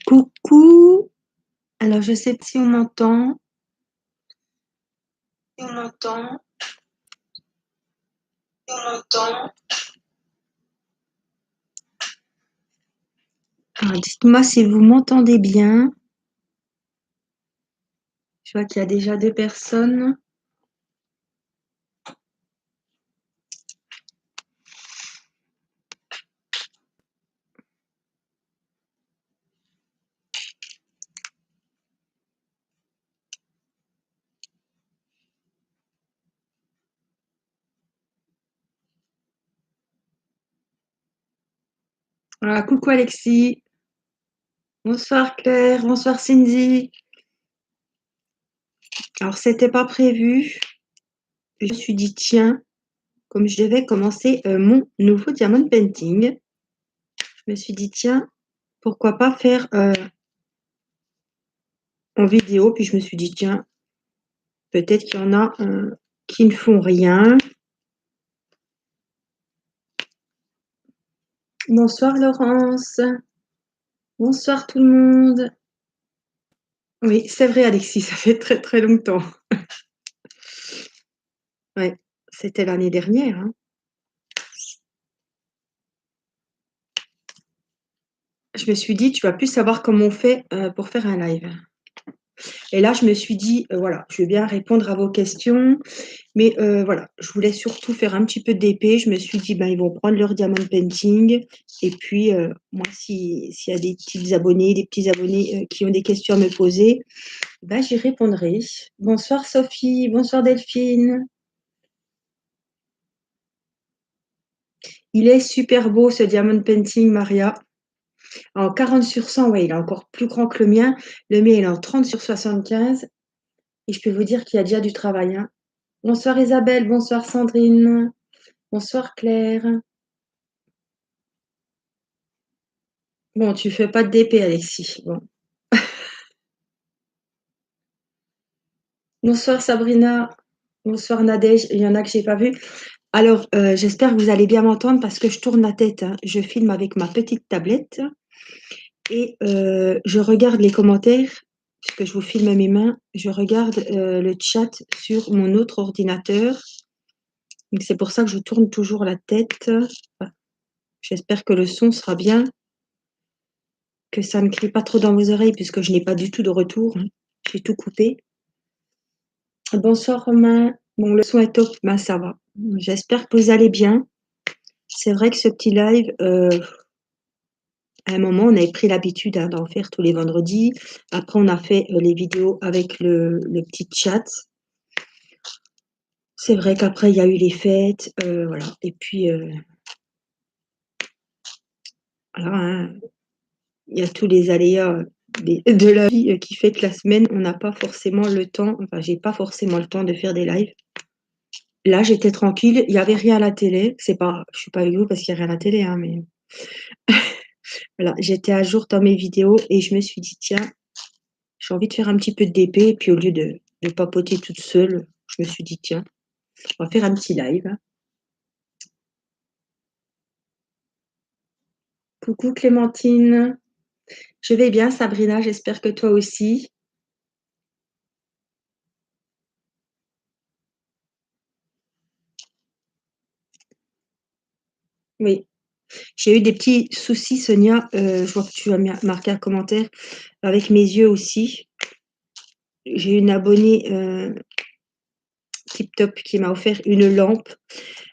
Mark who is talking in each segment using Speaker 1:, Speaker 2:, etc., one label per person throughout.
Speaker 1: Coucou, alors je sais pas si on m'entend. Si on m'entend. Si on m'entend. Alors dites-moi si vous m'entendez bien. Je vois qu'il y a déjà 2 personnes. Voilà, coucou Alexis. Bonsoir Claire, bonsoir Cindy. Alors c'était pas prévu. Je me suis dit tiens, comme je devais commencer mon nouveau diamond painting, je me suis dit tiens, pourquoi pas faire en vidéo. Puis je me suis dit tiens, peut-être qu'il y en a qui ne font rien. Bonsoir Laurence. Bonsoir tout le monde. Oui, c'est vrai Alexis, ça fait très très longtemps. Ouais, c'était l'année dernière, hein. Je me suis dit: «Tu vas plus savoir comment on fait, pour faire un live». Et là, je me suis dit: «Voilà, je vais bien répondre à vos questions, mais voilà, je voulais surtout faire un petit peu d'épée». Je me suis dit: «Ben, ils vont prendre leur diamond painting et puis, moi, s'il y a des petites abonnées, des petits abonnés, qui ont des questions à me poser, ben, j'y répondrai». Bonsoir Sophie, bonsoir Delphine. Il est super beau ce diamond painting, Maria. En 40/100, ouais, il est encore plus grand que le mien. Le mien, il est en 30/75 et je peux vous dire qu'il y a déjà du travail, hein. Bonsoir Isabelle, bonsoir Sandrine, bonsoir Claire. Bon, tu fais pas de DP, Alexis. Bon. Bonsoir Sabrina, bonsoir Nadège. Il y en a que j'ai pas vu. Alors, j'espère que vous allez bien m'entendre parce que je tourne la tête, hein. Je filme avec ma petite tablette et je regarde les commentaires puisque je vous filme à mes mains. Je regarde le chat sur mon autre ordinateur. Donc c'est pour ça que je tourne toujours la tête. J'espère que le son sera bien, que ça ne crie pas trop dans vos oreilles puisque je n'ai pas du tout de retour, hein. J'ai tout coupé. Bonsoir Romain. Bon, le son est top, ben ça va. J'espère que vous allez bien. C'est vrai que ce petit live, à un moment, on avait pris l'habitude, hein, d'en faire tous les vendredis. Après, on a fait les vidéos avec le petit chat. C'est vrai qu'après, il y a eu les fêtes, voilà. Et puis, voilà, hein, il y a tous les aléas de la vie qui fait que la semaine, on n'a pas forcément le temps, enfin, j'ai pas forcément le temps de faire des lives. Là, j'étais tranquille, il y avait rien à la télé. C'est pas, je suis pas avec vous parce qu'il y a rien à la télé, hein, mais voilà, j'étais à jour dans mes vidéos et je me suis dit tiens, j'ai envie de faire un petit peu de DP et puis au lieu de papoter toute seule, je me suis dit tiens, on va faire un petit live. Coucou Clémentine, je vais bien Sabrina, j'espère que toi aussi. Oui. J'ai eu des petits soucis, Sonia. Je vois que tu as marqué un commentaire avec mes yeux aussi. J'ai une abonnée Tip Top qui m'a offert une lampe.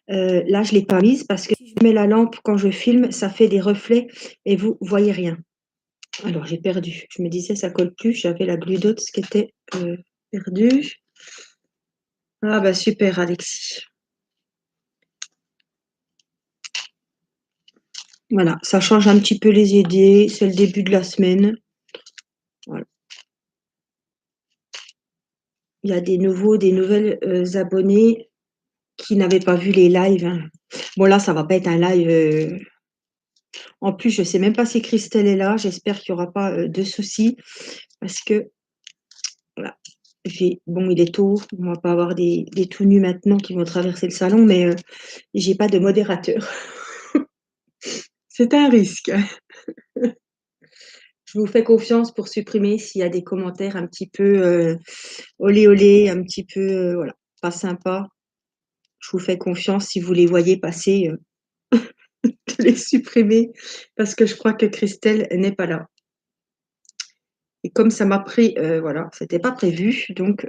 Speaker 1: Là, je ne l'ai pas mise parce que si je mets la lampe quand je filme, ça fait des reflets et vous voyez rien. Alors, j'ai perdu. Je me disais, ça colle plus. J'avais la Blue Dot qui était perdue. Ah, bah super, Alexis. Voilà, ça change un petit peu les idées. C'est le début de la semaine. Voilà. Il y a des nouvelles abonnés qui n'avaient pas vu les lives, hein. Bon, là, ça va pas être un live. En plus, je sais même pas si Christelle est là. J'espère qu'il y aura pas de soucis parce que voilà. Bon, il est tôt. On va pas avoir des tout nus maintenant qui vont traverser le salon, mais j'ai pas de modérateur. C'est un risque. Je vous fais confiance pour supprimer s'il y a des commentaires un petit peu, olé olé, un petit peu, voilà, pas sympa. Je vous fais confiance si vous les voyez passer, de les supprimer parce que je crois que Christelle n'est pas là et comme ça m'a pris, voilà, c'était pas prévu donc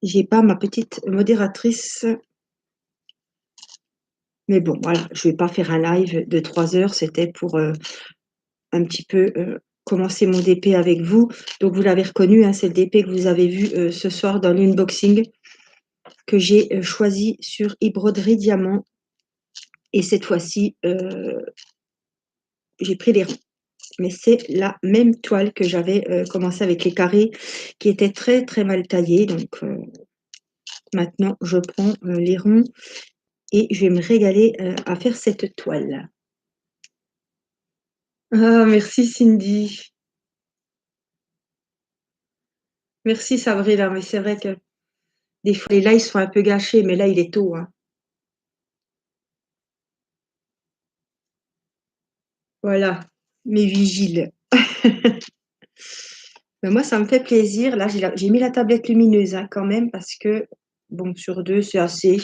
Speaker 1: j'ai pas ma petite modératrice. Mais bon, voilà, je vais pas faire un live de 3 heures, c'était pour, un petit peu, commencer mon DP avec vous. Donc vous l'avez reconnu, hein, c'est le DP que vous avez vu, ce soir dans l'unboxing que j'ai, choisi sur e-broderie diamant et cette fois-ci, j'ai pris les ronds. Mais c'est la même toile que j'avais, commencé avec les carrés qui étaient très, très mal taillés donc maintenant je prends, les ronds et je vais me régaler, à faire cette toile. Ah merci Cindy. Merci Sabrina, mais c'est vrai que des fois les lives sont un peu gâchés, mais là il est tôt, hein. Voilà, mes vigiles. Ben moi ça me fait plaisir. Là j'ai mis la tablette lumineuse, hein, quand même parce que bon sur 2 c'est assez.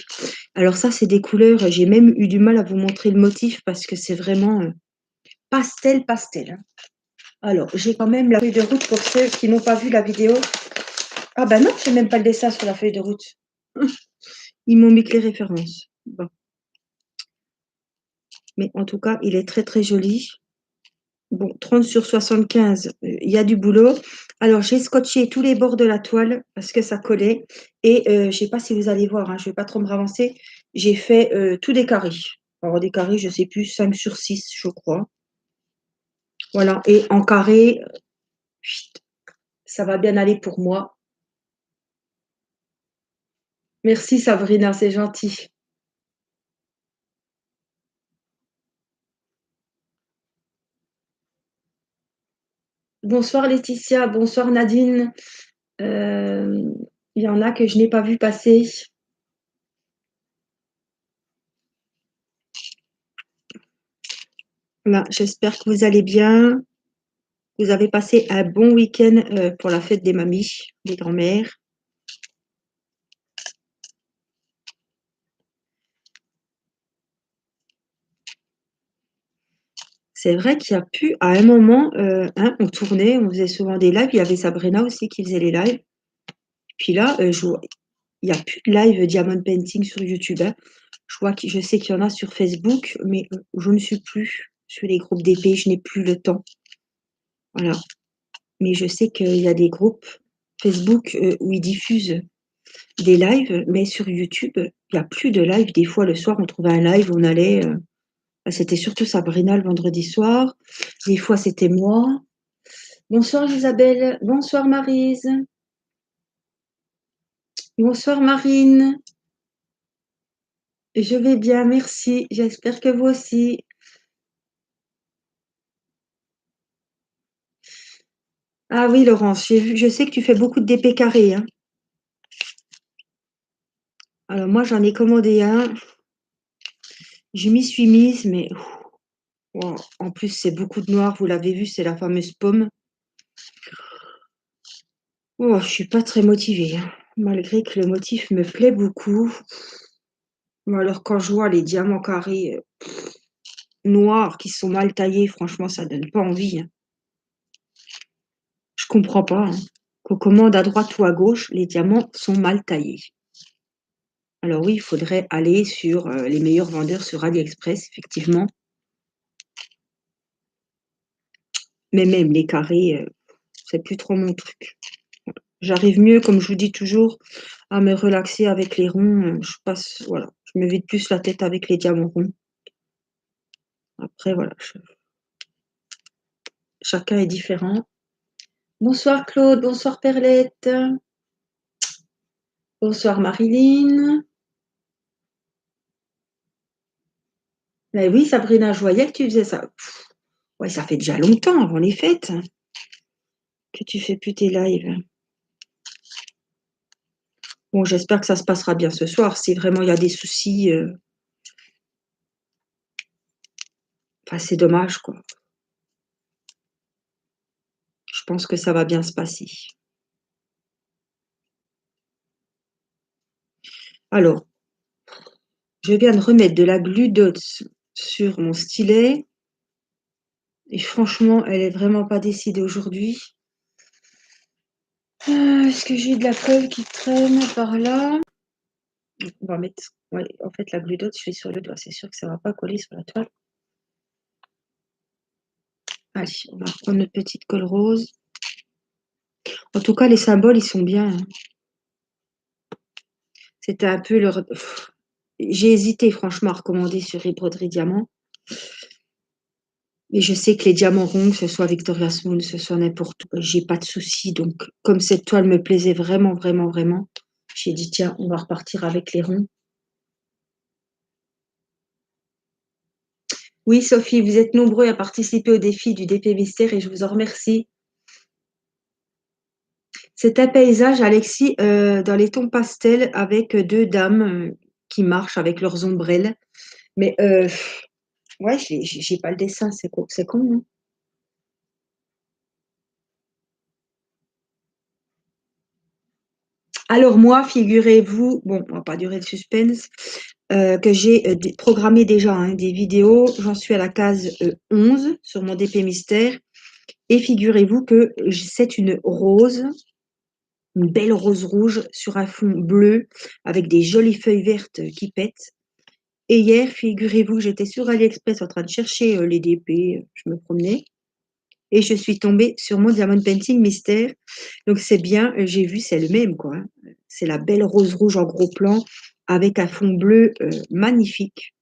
Speaker 1: Alors ça c'est des couleurs, j'ai même eu du mal à vous montrer le motif parce que c'est vraiment, pastel, pastel, hein. Alors j'ai quand même la feuille de route pour ceux qui n'ont pas vu la vidéo. Ah bah non, j'ai même pas le dessin sur la feuille de route. Ils m'ont mis que les références. Bon, mais en tout cas, il est très, très joli. Bon, 30 sur 75, il y a du boulot. Alors, j'ai scotché tous les bords de la toile parce que ça collait et je ne sais pas si vous allez voir, hein, je ne vais pas trop me ravancer. J'ai fait, tous des carrés. Alors des carrés, je ne sais plus, 5 sur 6, je crois. Voilà et en carré, ça va bien aller pour moi. Merci Sabrina, c'est gentil. Bonsoir Laetitia, bonsoir Nadine. Il y en a que je n'ai pas vu passer. Voilà, j'espère que vous allez bien. Vous avez passé un bon week-end pour la fête des mamies, des grands-mères. C'est vrai qu'il y a pu, à un moment, hein, on tournait, on faisait souvent des lives. Il y avait Sabrina aussi qui faisait les lives. Puis là, il n'y a plus de live Diamond Painting sur YouTube, hein. Je sais qu'il y en a sur Facebook, mais je ne suis plus sur les groupes d'épée, je n'ai plus le temps. Voilà. Mais je sais qu'il y a des groupes Facebook où ils diffusent des lives, mais sur YouTube, il n'y a plus de live. Des fois, le soir, on trouvait un live, on allait. C'était surtout Sabrina le vendredi soir. Des fois, c'était moi. Bonsoir Isabelle. Bonsoir Maryse. Bonsoir Marine. Je vais bien, merci. J'espère que vous aussi. Ah oui, Laurence, j'ai vu, je sais que tu fais beaucoup de DP carrés, hein. Alors moi, j'en ai commandé un. Je m'y suis mise, mais oh, en plus, c'est beaucoup de noir. Vous l'avez vu, c'est la fameuse pomme. Oh, je suis pas très motivée, hein, malgré que le motif me plaît beaucoup. Mais alors, quand je vois les diamants carrés noirs qui sont mal taillés, franchement, ça donne pas envie, hein. Je comprends pas, hein, qu'on commande à droite ou à gauche, les diamants sont mal taillés. Alors oui, il faudrait aller sur les meilleurs vendeurs sur AliExpress, effectivement. Mais même les carrés, c'est plus trop mon truc. J'arrive mieux, comme je vous dis toujours, à me relaxer avec les ronds. Je passe, voilà, je me vide plus la tête avec les diamants ronds. Après, voilà, chacun est différent. Bonsoir Claude, bonsoir Perlette. Bonsoir Marilyn. Mais oui, Sabrina, je voyais que tu faisais ça. Ouais, ça fait déjà longtemps avant les fêtes que tu fais plus tes lives. Bon, j'espère que ça se passera bien ce soir. Si vraiment il y a des soucis, enfin, c'est dommage, quoi. pense que ça va bien se passer. Alors, je viens de remettre de la Glue Dots sur mon stylet et franchement, elle est vraiment pas décidée aujourd'hui. Est-ce que j'ai de la colle qui traîne par là? On va mettre, ouais, en fait, la Glue Dot, je fais sur le doigt, c'est sûr que ça va pas coller sur la toile. Allez, on va prendre notre petite colle rose. En tout cas, les symboles, ils sont bien, hein. C'était un peu le... J'ai hésité, franchement, à recommander sur les broderies diamants. Mais je sais que les diamants ronds, que ce soit Victoria's Moon, que ce soit n'importe où, j'ai pas de souci. Donc, comme cette toile me plaisait vraiment, vraiment, vraiment, j'ai dit, tiens, on va repartir avec les ronds. Oui, Sophie, vous êtes nombreux à participer au défi du DP Mystère et je vous en remercie. C'est un paysage, Alexis, dans les tons pastels avec deux dames qui marchent avec leurs ombrelles. Mais ouais, j'ai pas le dessin, c'est con, non? Alors moi, figurez-vous, bon, on va pas durer le suspense, que j'ai programmé déjà hein, des vidéos. J'en suis à la case 11 sur mon DP Mystère. Et figurez-vous que c'est une belle rose rouge sur un fond bleu avec des jolies feuilles vertes qui pètent. Et hier, figurez-vous que j'étais sur AliExpress en train de chercher les DP, je me promenais, et je suis tombée sur mon Diamond Painting Mystère. Donc c'est bien, j'ai vu, c'est le même, quoi, hein. C'est la belle rose rouge en gros plan avec un fond bleu magnifique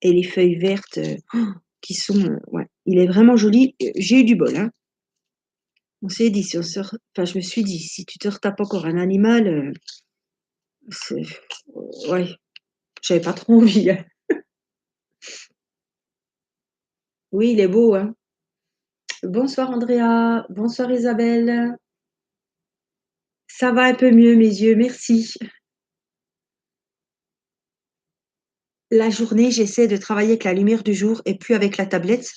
Speaker 1: et les feuilles vertes qui sont, ouais, il est vraiment joli. J'ai eu du bol, hein. On s'est dit, si on se enfin, je me suis dit, si tu te retapes encore un animal, ouais, j'avais pas trop envie, hein. Oui, il est beau, hein. Bonsoir Andrea, bonsoir Isabelle. Ça va un peu mieux, mes yeux, merci. La journée, j'essaie de travailler avec la lumière du jour et plus avec la tablette.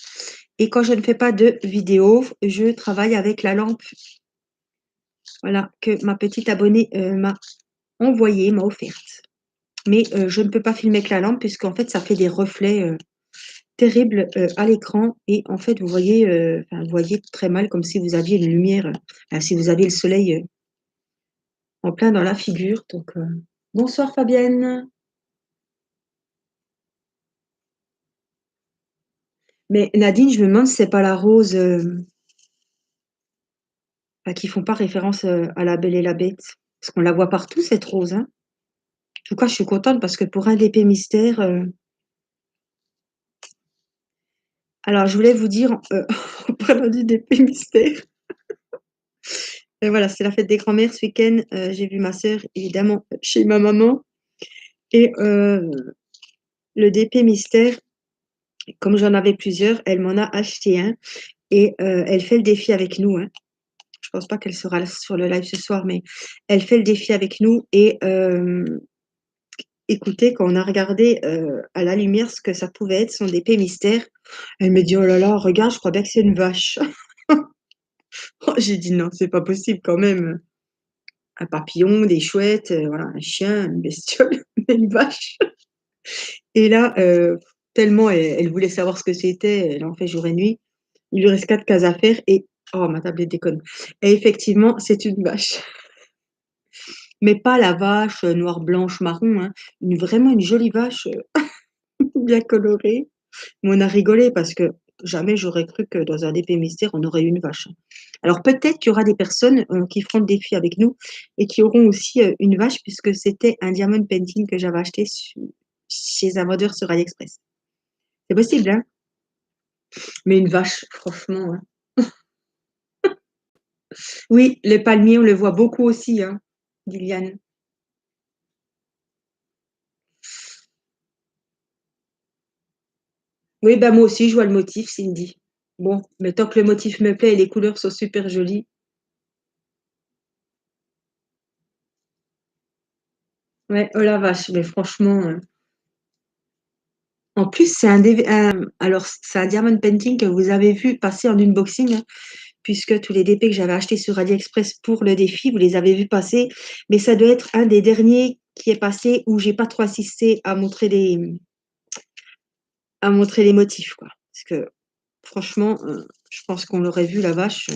Speaker 1: Et quand je ne fais pas de vidéo, je travaille avec la lampe, voilà, que ma petite abonnée m'a envoyée, m'a offerte. Mais je ne peux pas filmer avec la lampe puisqu'en fait, ça fait des reflets terribles à l'écran. Et en fait, vous voyez très mal comme si vous aviez une lumière, si vous aviez le soleil en plein dans la figure. Donc, bonsoir Fabienne. Mais Nadine, je me demande si c'est pas la rose qui font pas référence à La Belle et la Bête. Parce qu'on la voit partout, cette rose, hein. En tout cas, je suis contente parce que pour un DP mystère, alors je voulais vous dire, en parlant du DP mystère, et voilà, c'est la fête des grands-mères ce week-end. J'ai vu ma sœur, évidemment, chez ma maman. Et le DP mystère, comme j'en avais plusieurs, elle m'en a acheté un. Et elle fait le défi avec nous, hein. Je pense pas qu'elle sera sur le live ce soir, mais elle fait le défi avec nous. Et écoutez, quand on a regardé à la lumière ce que ça pouvait être son épée mystère, elle me dit: «Oh là là, regarde, je crois bien que c'est une vache». Oh, j'ai dit: «Non, c'est pas possible quand même. Un papillon, des chouettes, voilà, un chien, une bestiole, mais une vache». Et là, tellement elle voulait savoir ce que c'était, elle en fait jour et nuit. Il lui reste 4 cases à faire et oh, ma tablette déconne. Et effectivement, c'est une vache. Mais pas la vache, noire, blanche, marron, hein, vraiment une jolie vache, bien colorée. Mais on a rigolé parce que jamais j'aurais cru que dans un DP mystère, on aurait eu une vache. Alors peut-être qu'il y aura des personnes, qui feront le défi avec nous et qui auront aussi, une vache puisque c'était un diamond painting que j'avais acheté chez un vendeur sur AliExpress. C'est possible, hein? Mais une vache, franchement, hein. Oui, les palmiers, on le voit beaucoup aussi, hein, Liliane. Oui, bah, moi aussi, je vois le motif, Cindy. Bon, mais tant que le motif me plaît et les couleurs sont super jolies. Ouais, oh la vache, mais franchement, en plus, c'est un, alors, c'est un diamond painting que vous avez vu passer en unboxing, hein. puisque tous les DP que j'avais achetés sur AliExpress pour le défi, vous les avez vus passer, mais ça doit être un des derniers qui est passé où j'ai pas trop assisté à montrer les motifs, quoi. Parce que franchement, je pense qu'on l'aurait vu la vache,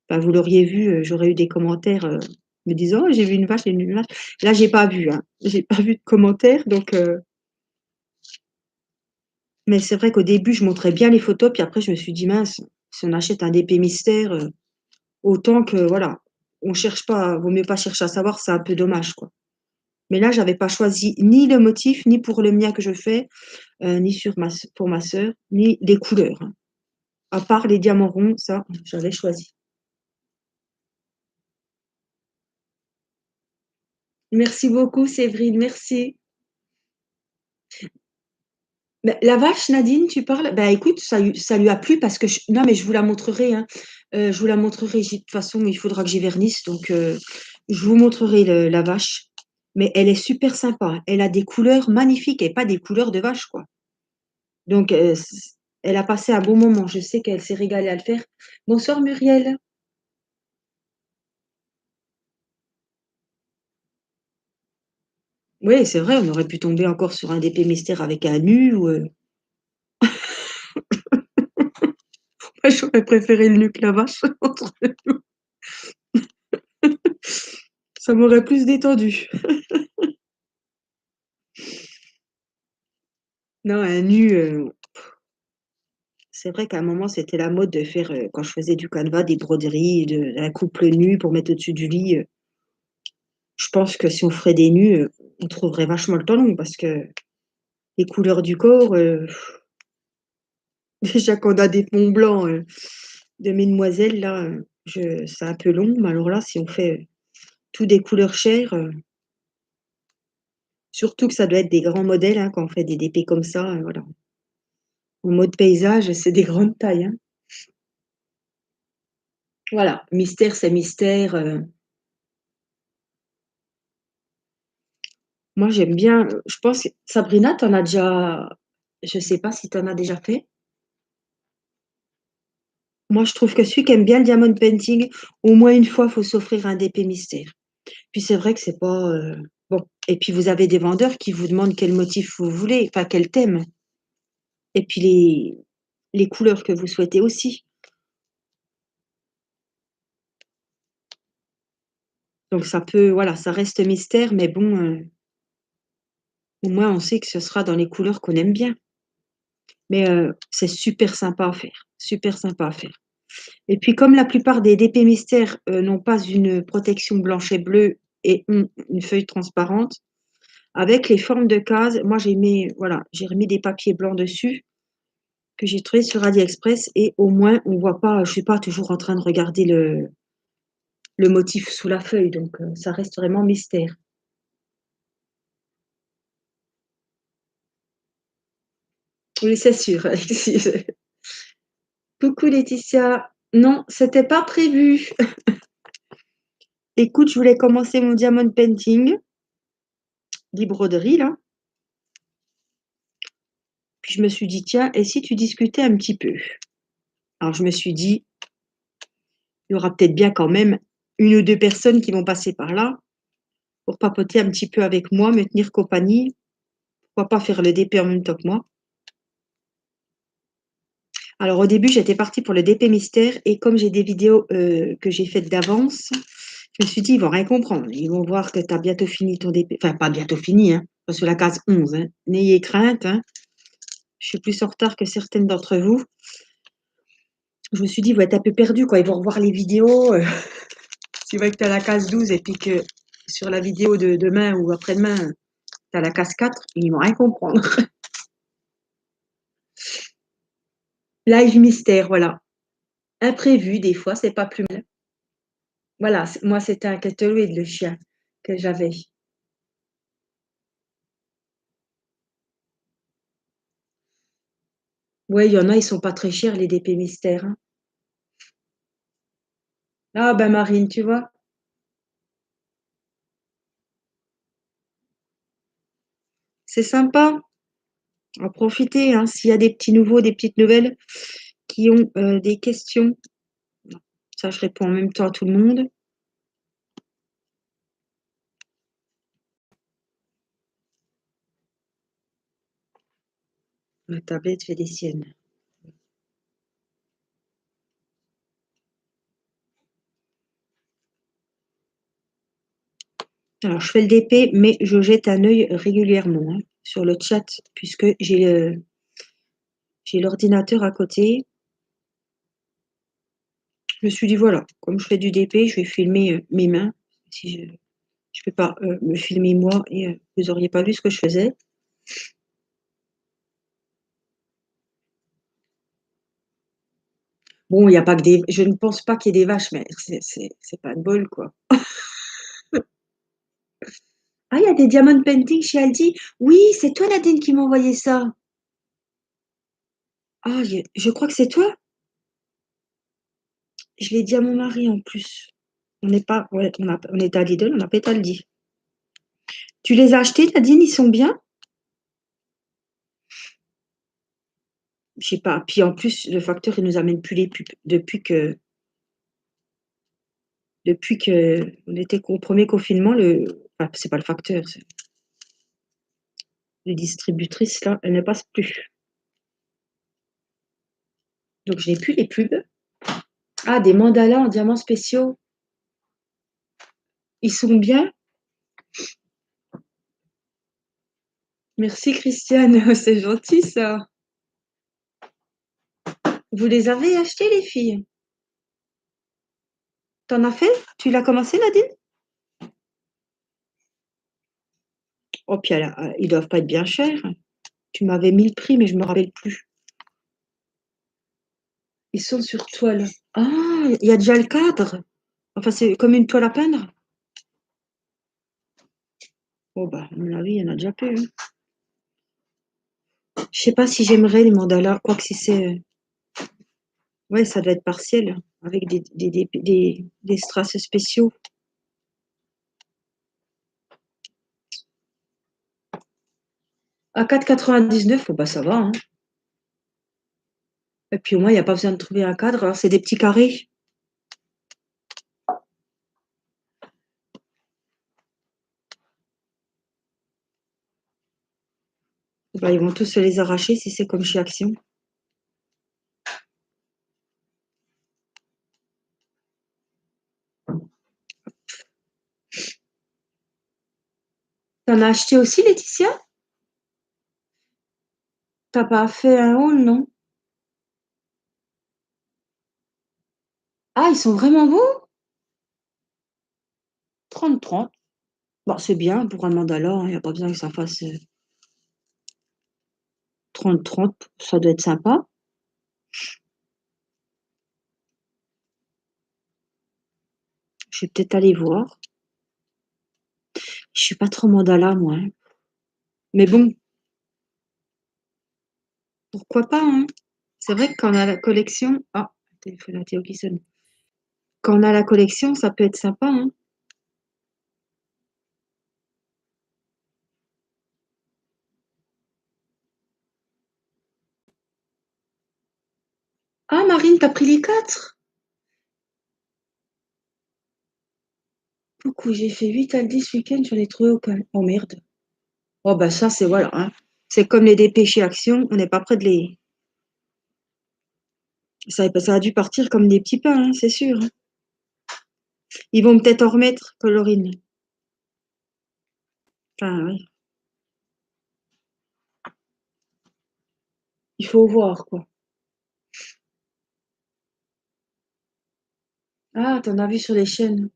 Speaker 1: enfin vous l'auriez vu, j'aurais eu des commentaires, me disant: «Oh j'ai vu une vache, j'ai vu une vache». Là, j'ai pas vu, hein, j'ai pas vu de commentaires donc mais c'est vrai qu'au début, je montrais bien les photos, puis après je me suis dit: «Mince, si on achète un DP mystère, autant que voilà, on cherche pas vaut mieux pas chercher à savoir, c'est un peu dommage, quoi». Mais là, j'avais pas choisi ni le motif, ni pour le mien que je fais, ni sur ma s pour ma sœur, ni les couleurs, hein. À part les diamants ronds, ça, j'avais choisi. Merci beaucoup Séverine, merci. Bah, la vache Nadine, tu parles? Bah, écoute, ça lui a plu parce que non, mais je vous la montrerai, hein. Je vous la montrerai, de toute façon, il faudra que j'y vernisse donc je vous montrerai le la vache. Mais elle est super sympa, hein. Elle a des couleurs magnifiques et pas des couleurs de vache, quoi. Donc elle a passé un bon moment. Je sais qu'elle s'est régalée à le faire. Bonsoir Muriel. Oui, c'est vrai, on aurait pu tomber encore sur un DP mystère avec un nu ou moi j'aurais préféré le nu que la vache entre nous. Ça m'aurait plus détendue. Non, un nu, c'est vrai qu'à un moment, c'était la mode de faire, quand je faisais du canevas, des broderies, un couple nu pour mettre au-dessus du lit, je pense que si on ferait des nus, on trouverait vachement le temps long parce que les couleurs du corps, déjà qu'on a des fonds blancs, de mesdemoiselles là, je c'est un peu long, mais alors là, si on fait, tout des couleurs chères, surtout que ça doit être des grands modèles, hein, quand on fait des DP comme ça, voilà. En mode paysage, c'est des grandes tailles, hein. Voilà, mystère, c'est mystère, moi j'aime bien, je pense que Sabrina, tu en as déjà je sais pas si tu en as déjà fait? Moi je trouve que celui qui aime bien le diamond painting, au moins une fois, faut s'offrir un DP mystère. Puis c'est vrai que c'est pas, bon et puis vous avez des vendeurs qui vous demandent quel motif vous voulez, enfin quel thème et puis les couleurs que vous souhaitez aussi. Donc ça peut voilà, ça reste mystère mais bon, au moins on sait que ce sera dans les couleurs qu'on aime bien. Mais c'est super sympa à faire, super sympa à faire. Et puis comme la plupart des DP mystères, n'ont pas une protection blanche et bleue et ont une feuille transparente, avec les formes de cases, moi j'ai mis voilà, j'ai remis des papiers blancs dessus que j'ai trouvé sur AliExpress et au moins on voit pas, je suis pas toujours en train de regarder le motif sous la feuille donc ça reste vraiment mystère. Oui, c'est sûr, Alexis. Coucou Laetitia. Non, c'était pas prévu. Écoute, je voulais commencer mon diamond painting, des broderies là. Puis je me suis dit: «Tiens, et si tu discutais un petit peu?» Alors je me suis dit: «Il y aura peut-être bien quand même une ou 2 personnes qui vont passer par là pour papoter un petit peu avec moi, me tenir compagnie. Pourquoi pas faire le DP en même temps que moi?» Alors au début, j'étais partie pour le DP mystère et comme j'ai des vidéos, que j'ai faites d'avance, je me suis dit: «Ils vont rien comprendre. Ils vont voir que tu as bientôt fini ton DP» enfin pas bientôt fini, hein, pas sur la case 11, hein. N'ayez crainte, hein, je suis plus en retard que certaines d'entre vous. Je me suis dit: «Ils vont être un peu perdus quand ils vont revoir les vidéos, tu vois que tu as la case 12 et puis que sur la vidéo de demain ou après-demain, tu as la case 4, ils vont rien comprendre. Live mystère, voilà. Imprévu, des fois, c'est pas plus mal. Voilà, moi, c'était un Kettlewed, le chien que j'avais. Ouais, il y en a, ils sont pas très chers, les DP mystères, hein. Ah, ben Marine, tu vois, c'est sympa. En profiter, hein, s'il y a des petits nouveaux, des petites nouvelles qui ont des questions. Ça, je réponds en même temps à tout le monde. La tablette fait des siennes. Alors, je fais le DP, mais je jette un œil régulièrement hein, sur le chat, puisque j'ai l'ordinateur à côté. Je me suis dit, voilà, comme je fais du DP, je vais filmer mes mains. Si je ne peux pas me filmer moi et vous n'auriez pas vu ce que je faisais. Bon, il n'y a pas que des... Je ne pense pas qu'il y ait des vaches, mais c'est pas de bol, quoi. Ah, il y a des diamond painting chez Aldi. Oui, c'est toi, Nadine, qui m'a envoyé ça. Ah, je crois que c'est toi. Je l'ai dit à mon mari en plus. On n'est pas, ouais, on est à Lidl, on n'a pas été à Aldi. Tu les as achetés, Nadine, ils sont bien? Je sais pas. Puis en plus, le facteur, il nous amène plus les pubs depuis que on était au premier confinement. Enfin, c'est pas le facteur, les distributrices là, elles ne passent plus. Donc je n'ai plus les pubs. Ah, des mandalas en diamants spéciaux. Ils sont bien. Merci Christiane, c'est gentil ça. Vous les avez achetés les filles? T'en as fait? Tu l'as commencé Nadine? Oh puis ils doivent pas être bien chers. Tu m'avais mis le prix mais je me rappelle plus. Ils sont sur toile. Ah, il y a déjà le cadre. Enfin c'est comme une toile à peindre. Oh bah à mon avis il y en a déjà plus. Hein. Je sais pas si j'aimerais les mandalas, quoique si c'est ouais ça doit être partiel avec des strass spéciaux. À 4,99, oh bah ça va. Hein. Et puis au moins il n'y a pas besoin de trouver un cadre. Alors c'est des petits carrés. Bah, ils vont tous se les arracher si c'est comme chez Action. T'en as acheté aussi, Laetitia? T'as pas fait un haul, non? Ah, ils sont vraiment beaux? 30-30. Bon, c'est bien pour un mandala, il n'y a pas besoin que ça fasse 30-30, ça doit être sympa. Je vais peut-être aller voir. Je suis pas trop mandala, moi. Hein. Mais bon, pourquoi pas, hein? C'est vrai que quand on a la collection. Ah, téléphone à Théo qui sonne. Quand on a la collection, ça peut être sympa, hein? Ah, Marine, t'as pris les 4? Coucou, j'ai fait 8 à 10 ce week-end, j'en ai trouvé aucun. Oh merde. Oh bah ça, c'est voilà. Hein. C'est comme les dépêchés Action, on n'est pas près de les. Ça a dû partir comme des petits pains, hein, c'est sûr. Hein. Ils vont peut-être en remettre, Colorine. Enfin, oui. Il faut voir, quoi. Ah, t'en as vu sur les chaînes.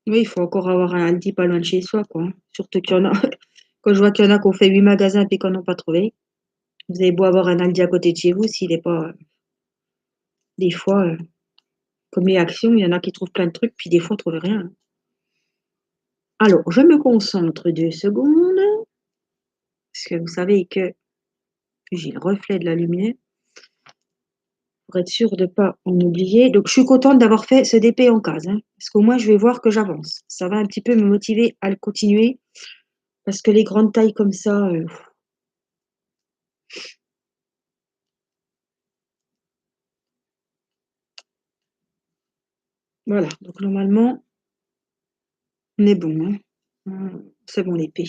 Speaker 1: Oui, il faut encore avoir un Aldi pas loin de chez soi, quoi. Hein. Surtout qu'il y en a. Quand je vois qu'il y en a qui ont fait 8 magasins et qu'on n'en a pas trouvé. Vous avez beau avoir un Aldi à côté de chez vous, s'il n'est pas. Des fois, comme les actions, il y en a qui trouvent plein de trucs, puis des fois, on ne trouve rien. Alors, je me concentre 2 secondes. Parce que vous savez que j'ai le reflet de la lumière. Pour être sûr de ne pas en oublier. Donc, je suis contente d'avoir fait ce DP en case, hein, parce qu'au moins, je vais voir que j'avance. Ça va un petit peu me motiver à le continuer, Parce que les grandes tailles comme ça, voilà. Donc normalement, on est bon, hein. C'est bon l'épée.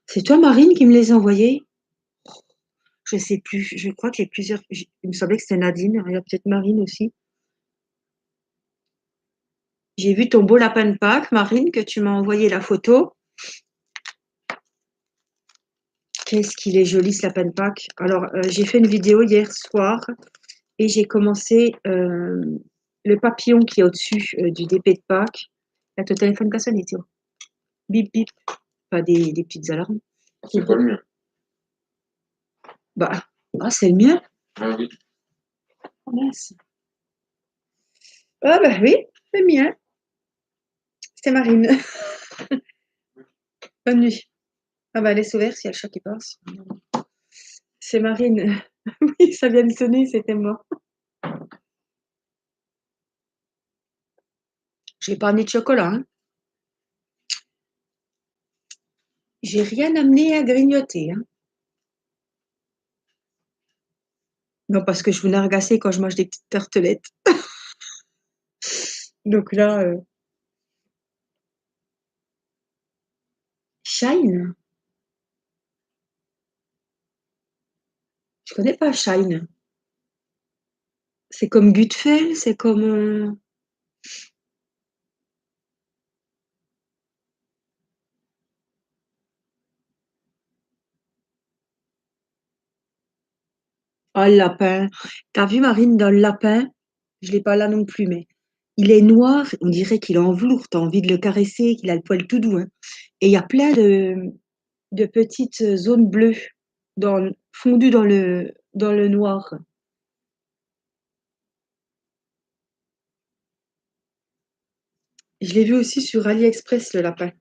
Speaker 1: C'est toi Marine qui me les a envoyés? Je sais plus, je crois qu'il y a plusieurs il me semblait que c'était Nadine, il y a peut-être Marine aussi. J'ai vu ton beau lapin de Pâques, Marine, que tu m'as envoyé la photo. Qu'est-ce qu'il est joli ce lapin de Pâques. Alors, j'ai fait une vidéo hier soir et j'ai commencé le papillon qui est au-dessus du dépôt de Pâques. Là, ton téléphone qui a sonné, Théo. Bip, bip. Pas des petites alarmes.
Speaker 2: C'est pas le mien.
Speaker 1: Bah, c'est le mien.
Speaker 2: Ah oui.
Speaker 1: Oh, mince. Ah bah oui, c'est le mien. C'est Marine. Bonne nuit. Ah bah laisse ouvert s'il y a le chat qui passe. C'est Marine. Oui, ça vient de sonner, c'était moi. J'ai pas amené de chocolat, hein. J'ai rien amené à grignoter, hein. Non, parce que je vous nargassais quand je mange des petites tartelettes. Donc là, Shine? Je connais pas Shine. C'est comme Gutfeld, c'est comme. Oh, le lapin. T'as vu Marine dans le lapin? Je l'ai pas là non plus, mais il est noir, on dirait qu'il est en velours, t'as envie de le caresser, qu'il a le poil tout doux, hein. Et il y a plein de petites zones bleues fondues dans le noir. Je l'ai vu aussi sur AliExpress, le lapin.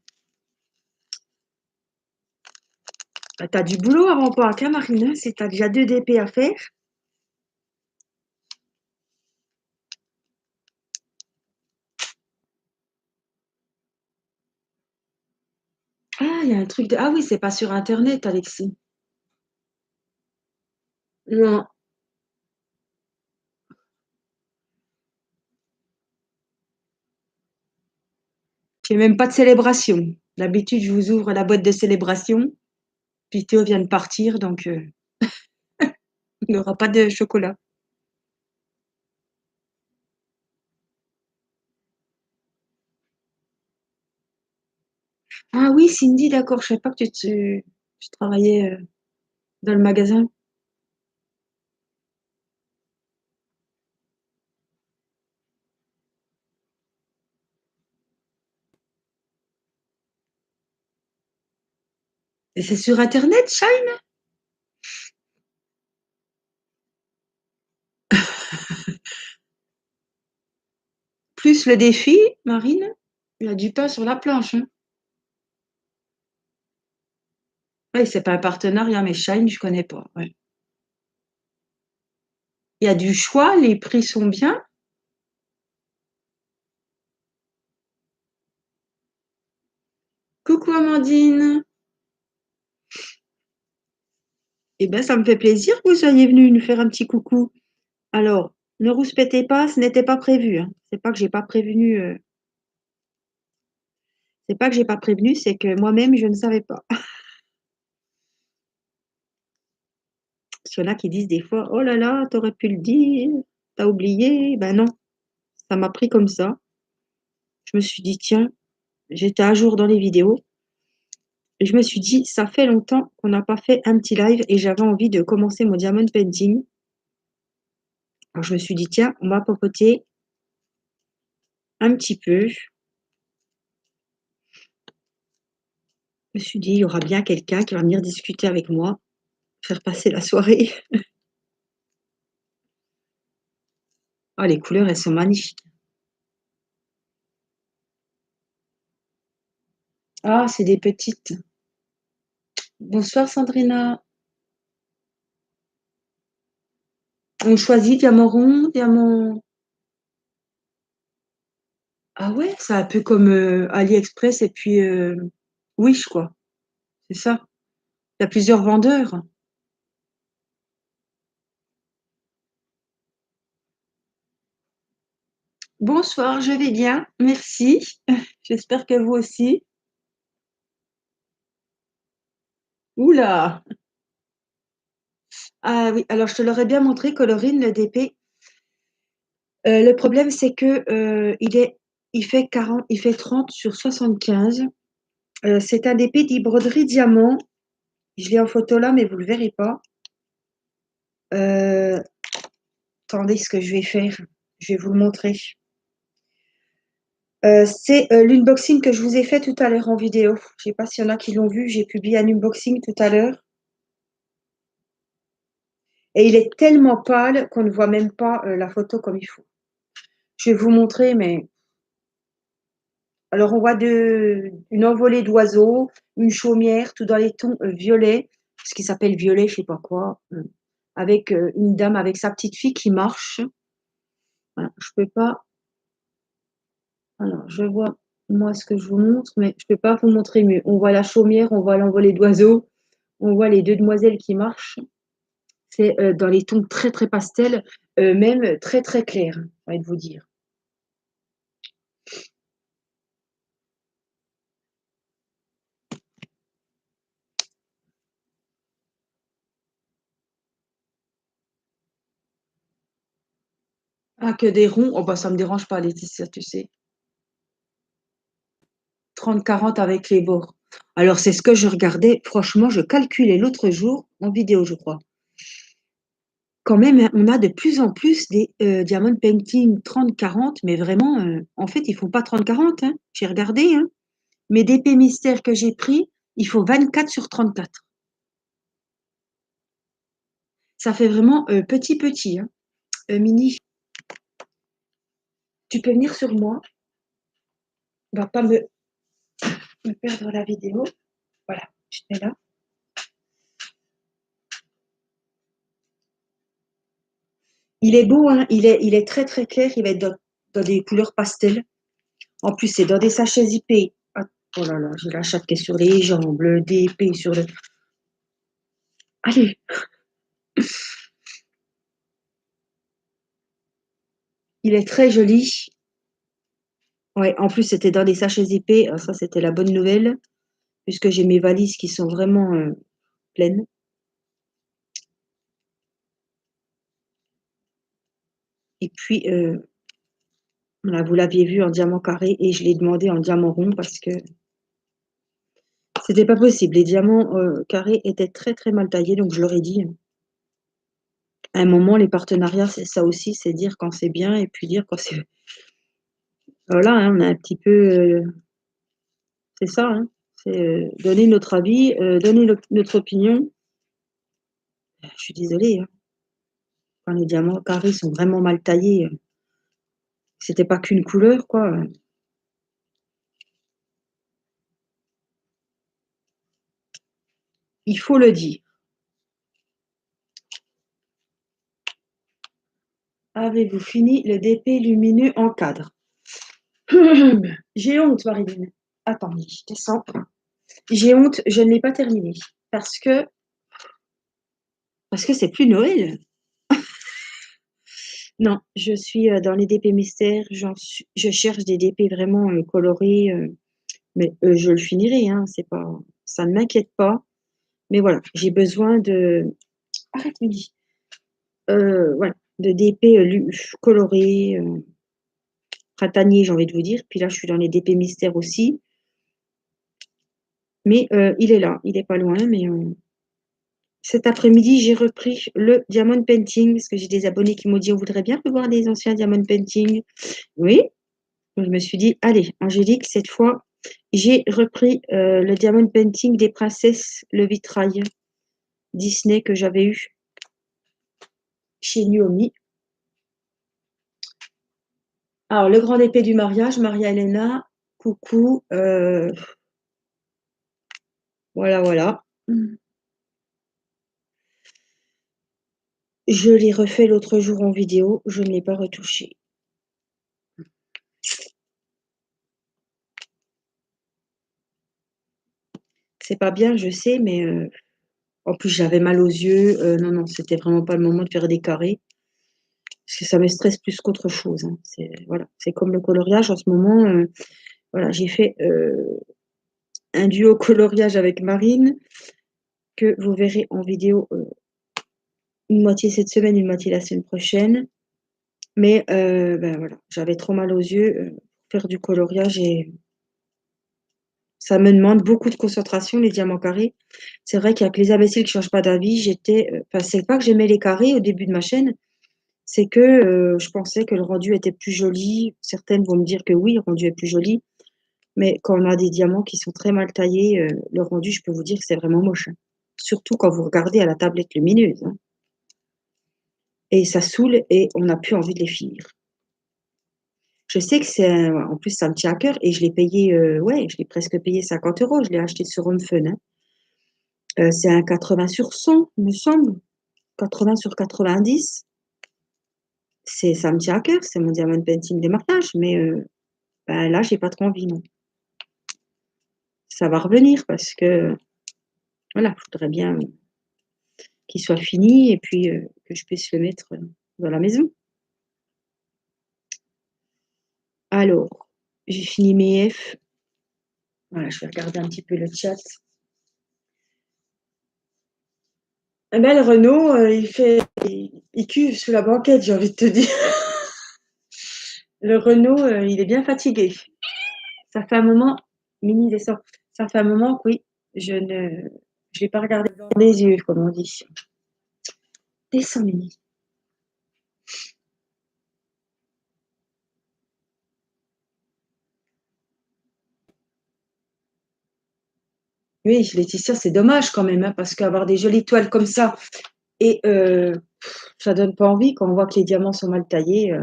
Speaker 1: Bah, t'as du boulot avant Pâques, hein, Marine, hein, si t'as déjà 2 DP à faire. Ah, il y a un truc de. Ah oui, c'est pas sur Internet, Alexis. Non, j'ai même pas de célébration. D'habitude, je vous ouvre la boîte de célébration, puis Théo vient de partir, donc il n'aura pas de chocolat. Ah oui, Cindy, d'accord, je savais pas que tu travaillais dans le magasin. Et c'est sur Internet, Shine? Plus le défi, Marine, il y a du pain sur la planche, hein. Oui, c'est pas un partenariat, mais Shine, je connais pas. Ouais. Il y a du choix, les prix sont bien. Coucou Amandine. Eh bien, ça me fait plaisir que vous soyez venue nous faire un petit coucou. Alors, ne rouspétez pas, ce n'était pas prévu, hein. C'est pas que j'ai pas prévenu, c'est pas que j'ai pas prévenu, c'est que moi-même, je ne savais pas. Parce qu'il y en a qui disent des fois: «Oh là là, t'aurais pu le dire, t'as oublié». Ben non, ça m'a pris comme ça. Je me suis dit: «Tiens», j'étais à jour dans les vidéos et je me suis dit: «Ça fait longtemps qu'on n'a pas fait un petit live» et j'avais envie de commencer mon diamond painting. Alors je me suis dit: «Tiens, on va papoter un petit peu». Je me suis dit: «Il y aura bien quelqu'un qui va venir discuter avec moi, faire passer la soirée». Ah, les couleurs, elles sont magnifiques. Ah, c'est des petites. Bonsoir Sandrina. On choisit diamant rond, diamant. Ah ouais? C'est un peu comme, AliExpress et puis, Wish quoi, c'est ça? Il y a plusieurs vendeurs? Bonsoir, je vais bien, merci. J'espère que vous aussi. Ouh là! Ah oui, alors je te l'aurais bien montré Colorine, le DP. Le problème c'est que, il fait 30 sur 75. C'est un DP dit broderie diamant. Je l'ai en photo là, mais vous le verrez pas. Heu, attendez ce que je vais faire, je vais vous le montrer. C'est, l'unboxing que je vous ai fait tout à l'heure en vidéo. Je sais pas s'il y en a qui l'ont vu, j'ai publié un unboxing tout à l'heure et il est tellement pâle qu'on ne voit même pas, la photo comme il faut. Je vais vous montrer, mais alors on voit une envolée d'oiseaux, une chaumière, tout dans les tons, violets, ce qui s'appelle violet, je sais pas quoi, avec, une dame avec sa petite fille qui marche. Voilà, je peux pas alors je vois moi ce que je vous montre, mais je peux pas vous montrer mieux. On voit la chaumière, on voit l'envolée d'oiseaux, on voit les 2 demoiselles qui marchent. C'est, dans les tons très, très pastel, même très, très clairs, j'ai envie de vous dire. Ah que des ronds, oh bah ça me dérange pas Laetitia, tu sais. 30-40 avec les bords. Alors c'est ce que je regardais, franchement, je calculais l'autre jour, en vidéo je crois. Quand même, hein, on a de plus en plus des, diamond painting 30-40, mais vraiment, en fait, ils font pas 30-40, hein. J'ai regardé, hein. Mes DP mystères que j'ai pris, il faut 24 sur 34. Ça fait vraiment, petit, petit, hein. Mini, tu peux venir sur moi? On va pas me perdre la vidéo. Voilà, je te mets là. Il est beau, hein, il est très très clair, il va être dans des couleurs pastel. En plus, c'est dans des sachets zippés. Ah, oh là là, j'ai la chatte qui est sur les jambes, le DP sur le. Allez, il est très joli. Ouais, en plus, c'était dans des sachets zippés. Ah, ça, c'était la bonne nouvelle, puisque j'ai mes valises qui sont vraiment pleines. Et puis, voilà, vous l'aviez vu en diamant carré et je l'ai demandé en diamant rond parce que c'était pas possible. Les diamants carrés étaient très très mal taillés, donc je leur ai dit. À un moment, les partenariats, c'est ça aussi, c'est dire quand c'est bien et puis dire quand c'est. Voilà, hein, on a un petit peu. C'est ça, hein, c'est donner notre avis, donner notre opinion. Je suis désolée, hein, quand les diamants carrés sont vraiment mal taillés, c'était pas qu'une couleur, quoi. Il faut le dire. Avez-vous fini le DP lumineux en cadre? J'ai honte, Marilyn. Attendez, je descends. J'ai honte, je ne l'ai pas terminé parce que c'est plus Noël. Non, je suis, dans les DP mystères, je cherche des DP vraiment, colorés, mais, je le finirai, hein, c'est pas ça ne m'inquiète pas. Mais voilà, j'ai besoin de arrête Mehdi, voilà, de DP, lu colorés, printaniers, j'ai envie de vous dire. Puis là, je suis dans les DP mystères aussi. Mais, il est là, il est pas loin, mais, cet après-midi, j'ai repris le diamond painting parce que j'ai des abonnés qui m'ont dit: «On voudrait bien revoir les anciens diamond painting». Oui, donc je me suis dit: «Allez, Angélique, cette fois, j'ai repris, le diamond painting des princesses, le vitrail Disney que j'avais eu chez Nuomi». Alors le grand épée du mariage, Maria Elena, coucou, voilà, voilà. Je l'ai refait l'autre jour en vidéo, je ne l'ai pas retouché. c'est pas bien, je sais, mais en plus j'avais mal aux yeux, non, non, c'était vraiment pas le moment de faire des carrés, parce que ça me stresse plus qu'autre chose, hein. C'est voilà, c'est comme le coloriage en ce moment, voilà, j'ai fait, un duo coloriage avec Marine que vous verrez en vidéo, une moitié cette semaine, une moitié la semaine prochaine. Mais ben, voilà, j'avais trop mal aux yeux, pour faire du coloriage et ça me demande beaucoup de concentration, les diamants carrés. C'est vrai qu'il y a que les imbéciles qui changent pas d'avis. Enfin, c'est pas que j'aimais les carrés au début de ma chaîne, c'est que, je pensais que le rendu était plus joli. Certaines vont me dire que oui, le rendu est plus joli, mais quand on a des diamants qui sont très mal taillés, le rendu, je peux vous dire que c'est vraiment moche, hein. Surtout quand vous regardez à la tablette lumineuse, hein, et ça saoule et on n'a plus envie de les finir. Je sais que en plus, ça me tient à cœur et je l'ai payé, ouais, je l'ai presque payé 50 €. Je l'ai acheté sur Homefun, hein. C'est un 80 sur 100, il me semble, 80 sur 90. Ça me tient à cœur, c'est mon diamond painting des mariages, mais bah, là, j'ai pas trop envie, non. Ça va revenir parce que, voilà, je voudrais bien qu'il soit fini et puis, que je puisse le mettre, dans la maison. Alors, j'ai fini mes F. Voilà, je vais regarder un petit peu le chat. Eh ben, le Renault, il cuve sous la banquette, j'ai envie de te dire. Le Renault, il est bien fatigué. Ça fait un moment, Mini descend. Ça fait un moment que oui, je l'ai pas regardé dans les yeux, comme on dit. Descends, Mini. Oui, Laetitia, c'est dommage quand même, hein, parce qu'avoir des jolies toiles comme ça et ça donne pas envie quand on voit que les diamants sont mal taillés.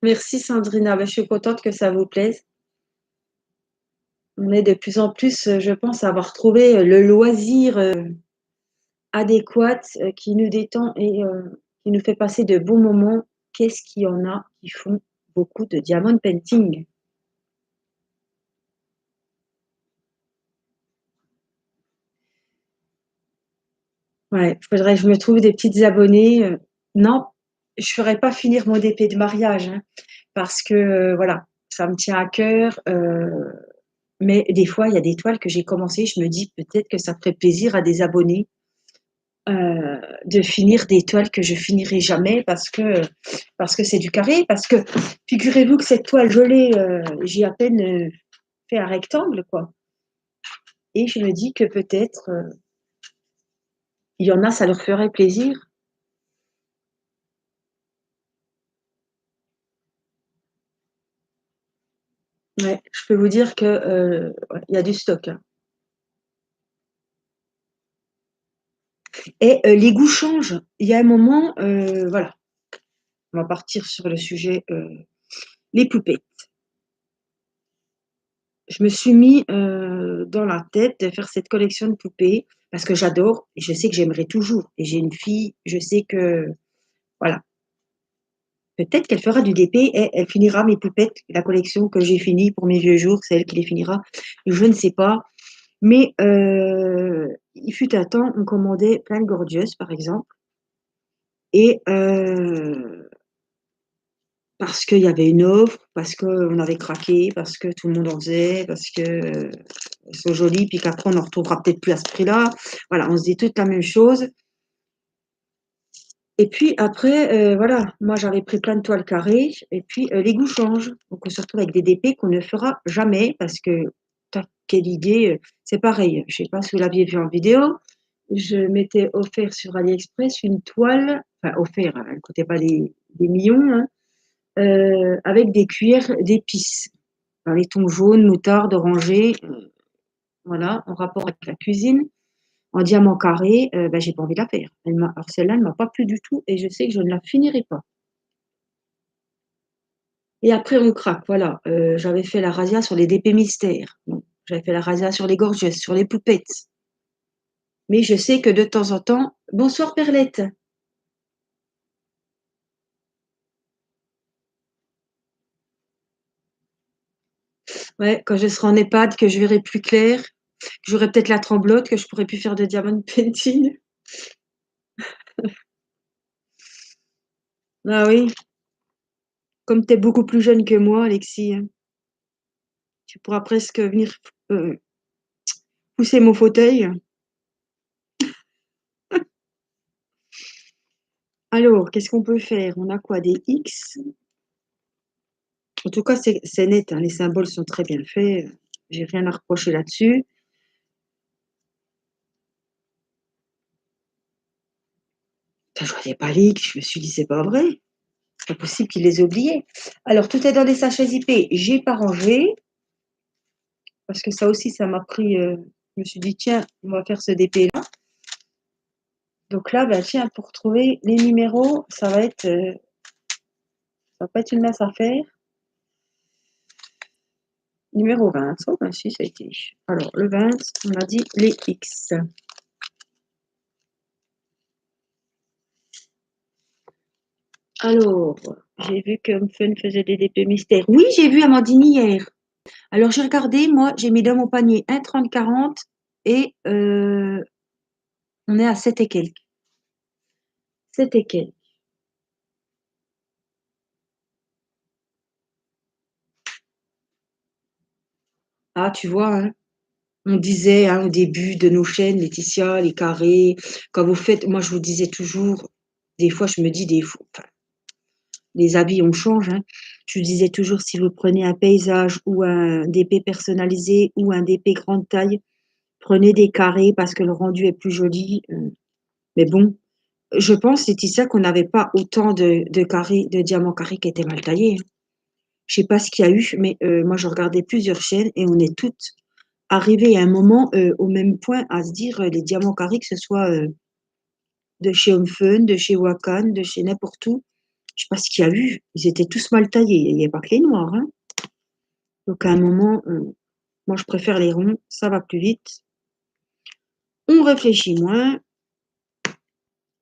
Speaker 1: Merci Sandrina, ben, je suis contente que ça vous plaise. On est de plus en plus, je pense, à avoir trouvé le loisir adéquat qui nous détend et qui nous fait passer de bons moments. Qu'est-ce qu'il y en a qui font beaucoup de diamond painting? Ouais, faudrait que je me trouve des petites abonnées. Non, je ferai pas finir mon DP de mariage, hein, parce que voilà, ça me tient à cœur. Mais des fois, il y a des toiles que j'ai commencé, je me dis peut-être que ça ferait plaisir à des abonnés de finir des toiles que je finirai jamais parce que c'est du carré. Parce que figurez-vous que cette toile, j'ai à peine fait un rectangle, quoi. Et je me dis que peut-être il y en a, ça leur ferait plaisir. Ouais, je peux vous dire que ouais, il y a du stock, hein. Et les goûts changent. Il y a un moment, voilà, on va partir sur le sujet les poupées. Je me suis mis dans la tête de faire cette collection de poupées parce que j'adore et je sais que j'aimerais toujours. Et j'ai une fille, je sais que, voilà, peut-être qu'elle fera du DP et elle finira mes poupettes, la collection que j'ai finie pour mes vieux jours, c'est elle qui les finira. Je ne sais pas. Mais il fut un temps, on commandait plein de gorgeous, par exemple. Et parce qu'il y avait une offre, parce qu'on avait craqué, parce que tout le monde en faisait, parce que elles sont jolies, puis qu'après on n'en retrouvera peut-être plus à ce prix-là. Voilà, on se dit toute la même chose. Et puis après, voilà, moi j'avais pris plein de toiles carrées, et puis les goûts changent. Donc on se retrouve avec des DP qu'on ne fera jamais, parce que, quelle idée, c'est pareil, je ne sais pas si vous l'aviez vu en vidéo, je m'étais offert sur AliExpress une toile, enfin offert, elle ne coûtait pas des millions, hein, avec des cuillères d'épices, dans les tons jaunes, moutarde, orangé, voilà, en rapport avec la cuisine, en diamant carré, bah, j'ai pas envie de la faire. Alors celle-là, elle m'a pas plu du tout et je sais que je ne la finirai pas. Et après, on craque, voilà. J'avais fait la razzia sur les DP mystères. Bon, j'avais fait la razzia sur les gorgeous, sur les poupettes. Mais je sais que de temps en temps, bonsoir Perlette. Ouais, quand je serai en EHPAD, que je verrai plus clair, que j'aurai peut-être la tremblote, que je pourrai plus faire de diamond painting. Ah oui, comme tu es beaucoup plus jeune que moi, Alexis, tu pourras presque venir, pousser mon fauteuil. Alors, qu'est-ce qu'on peut faire? On a quoi? Des X? En tout cas, c'est net, hein, les symboles sont très bien faits, j'ai rien à reprocher là-dessus. Putain, je voyais pas les X, je me suis dit: «C'est pas vrai, c'est pas possible qu'il les ait oubliés». Alors tout est dans des sachets zippés, j'ai pas rangé, parce que ça aussi, ça m'a pris, je me suis dit: «Tiens, on va faire ce DP-là». Donc là, bah, tiens, pour trouver les numéros, ça va pas être une mince affaire. Numéro 20, oh ben si, ça a été. Alors le 20, on a dit les X. Alors, j'ai vu que Fun faisait des DP mystères. Oui, j'ai vu Amandine hier. Alors j'ai regardé, moi, j'ai mis dans mon panier un 30-40 et on est à 7 et quelques. 7 et quelques. Ah, tu vois, hein, on disait hein, au début de nos chaînes, Laetitia, les carrés, quand vous faites, moi je vous disais toujours, des fois je me dis des fois, enfin, les habits on change, hein. Je disais toujours si vous prenez un paysage ou un DP personnalisé ou un DP grande taille, prenez des carrés parce que le rendu est plus joli. Mais bon, je pense, Laetitia, qu'on n'avait pas autant de carrés, de diamants carrés qui étaient mal taillés, hein. Je sais pas ce qu'il y a eu, mais moi je regardais plusieurs chaînes et on est toutes arrivées à un moment au même point à se dire les diamants carrés, que ce soit de chez Home Fun, de chez Wakan, de chez n'importe où. Je sais pas ce qu'il y a eu. Ils étaient tous mal taillés. Il n'y a pas que les noirs, hein. Donc à un moment, moi je préfère les ronds, ça va plus vite. On réfléchit moins,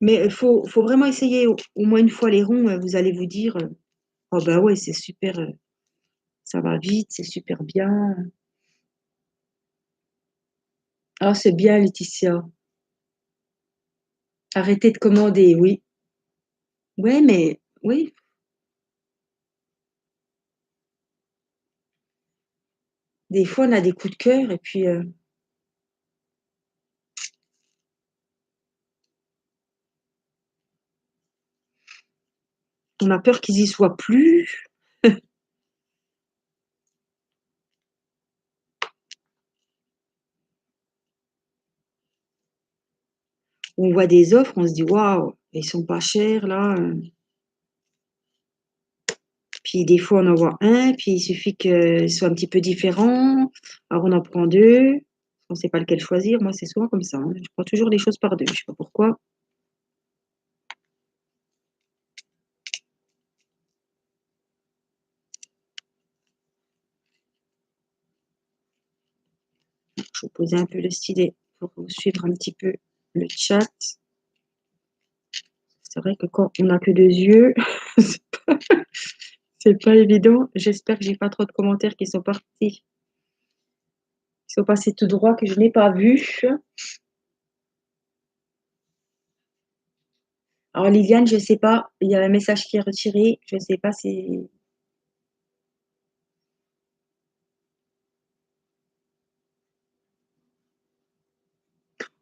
Speaker 1: mais faut vraiment essayer au moins une fois les ronds. Vous allez vous dire, oh bah ouais, c'est super, ça va vite, c'est super bien. Ah, c'est bien, Laetitia. Arrêtez de commander, oui. Ouais, mais oui, des fois on a des coups de cœur et puis on a peur qu'ils y soient plus. On voit des offres, on se dit waouh, ils sont pas chers là. Puis des fois on en voit un, puis il suffit qu'il soit un petit peu différent. Alors on en prend deux. On ne sait pas lequel choisir. Moi c'est souvent comme ça, hein. Je prends toujours les choses par deux. Je sais pas pourquoi. Je vais poser un peu le stylet pour vous suivre un petit peu le chat. C'est vrai que quand on n'a que deux yeux, c'est pas évident. J'espère que j'ai pas trop de commentaires qui sont partis, qui sont passés tout droit, que je n'ai pas vus. Alors Liliane, je sais pas, il y a un message qui est retiré. Je sais pas si.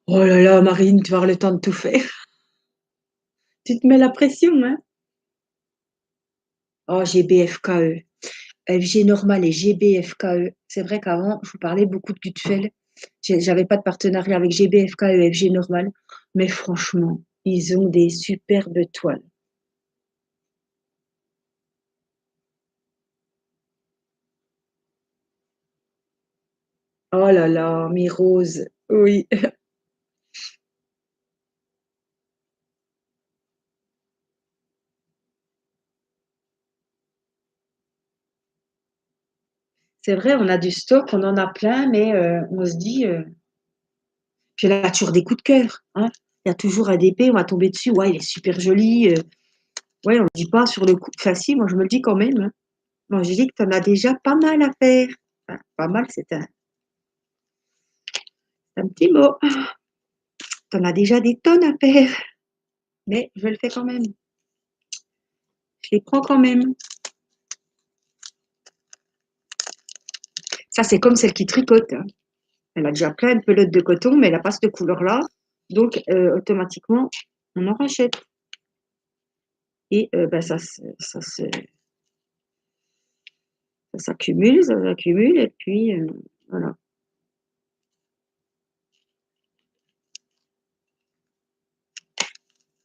Speaker 1: Oh là là, Marine, tu vas avoir le temps de tout faire. Tu te mets la pression, hein? Oh, GBFKE. FG normal et GBFKE. C'est vrai qu'avant, je vous parlais beaucoup de Gutfeld. J'avais pas de partenariat avec GBFKE et FG normal. Mais franchement, ils ont des superbes toiles. Oh là là, mes roses. Oui. C'est vrai, on a du stock, on en a plein, mais on se dit, puis là, il y a toujours des coups de cœur, hein. Il y a toujours un DP, on va tomber dessus. Ouais, il est super joli. Ouais, on ne le dit pas sur le coup. Enfin, si, moi, je me le dis quand même, hein. Moi, je dis que tu en as déjà pas mal à faire. Enfin, pas mal, c'est un petit mot. Tu en as déjà des tonnes à faire, mais je le fais quand même. Je les prends quand même. Ça, c'est comme celle qui tricote, hein. Elle a déjà plein de pelotes de coton, mais elle a pas cette couleur-là. Donc, automatiquement, on en rachète. Et bah, ça s'accumule et puis, voilà.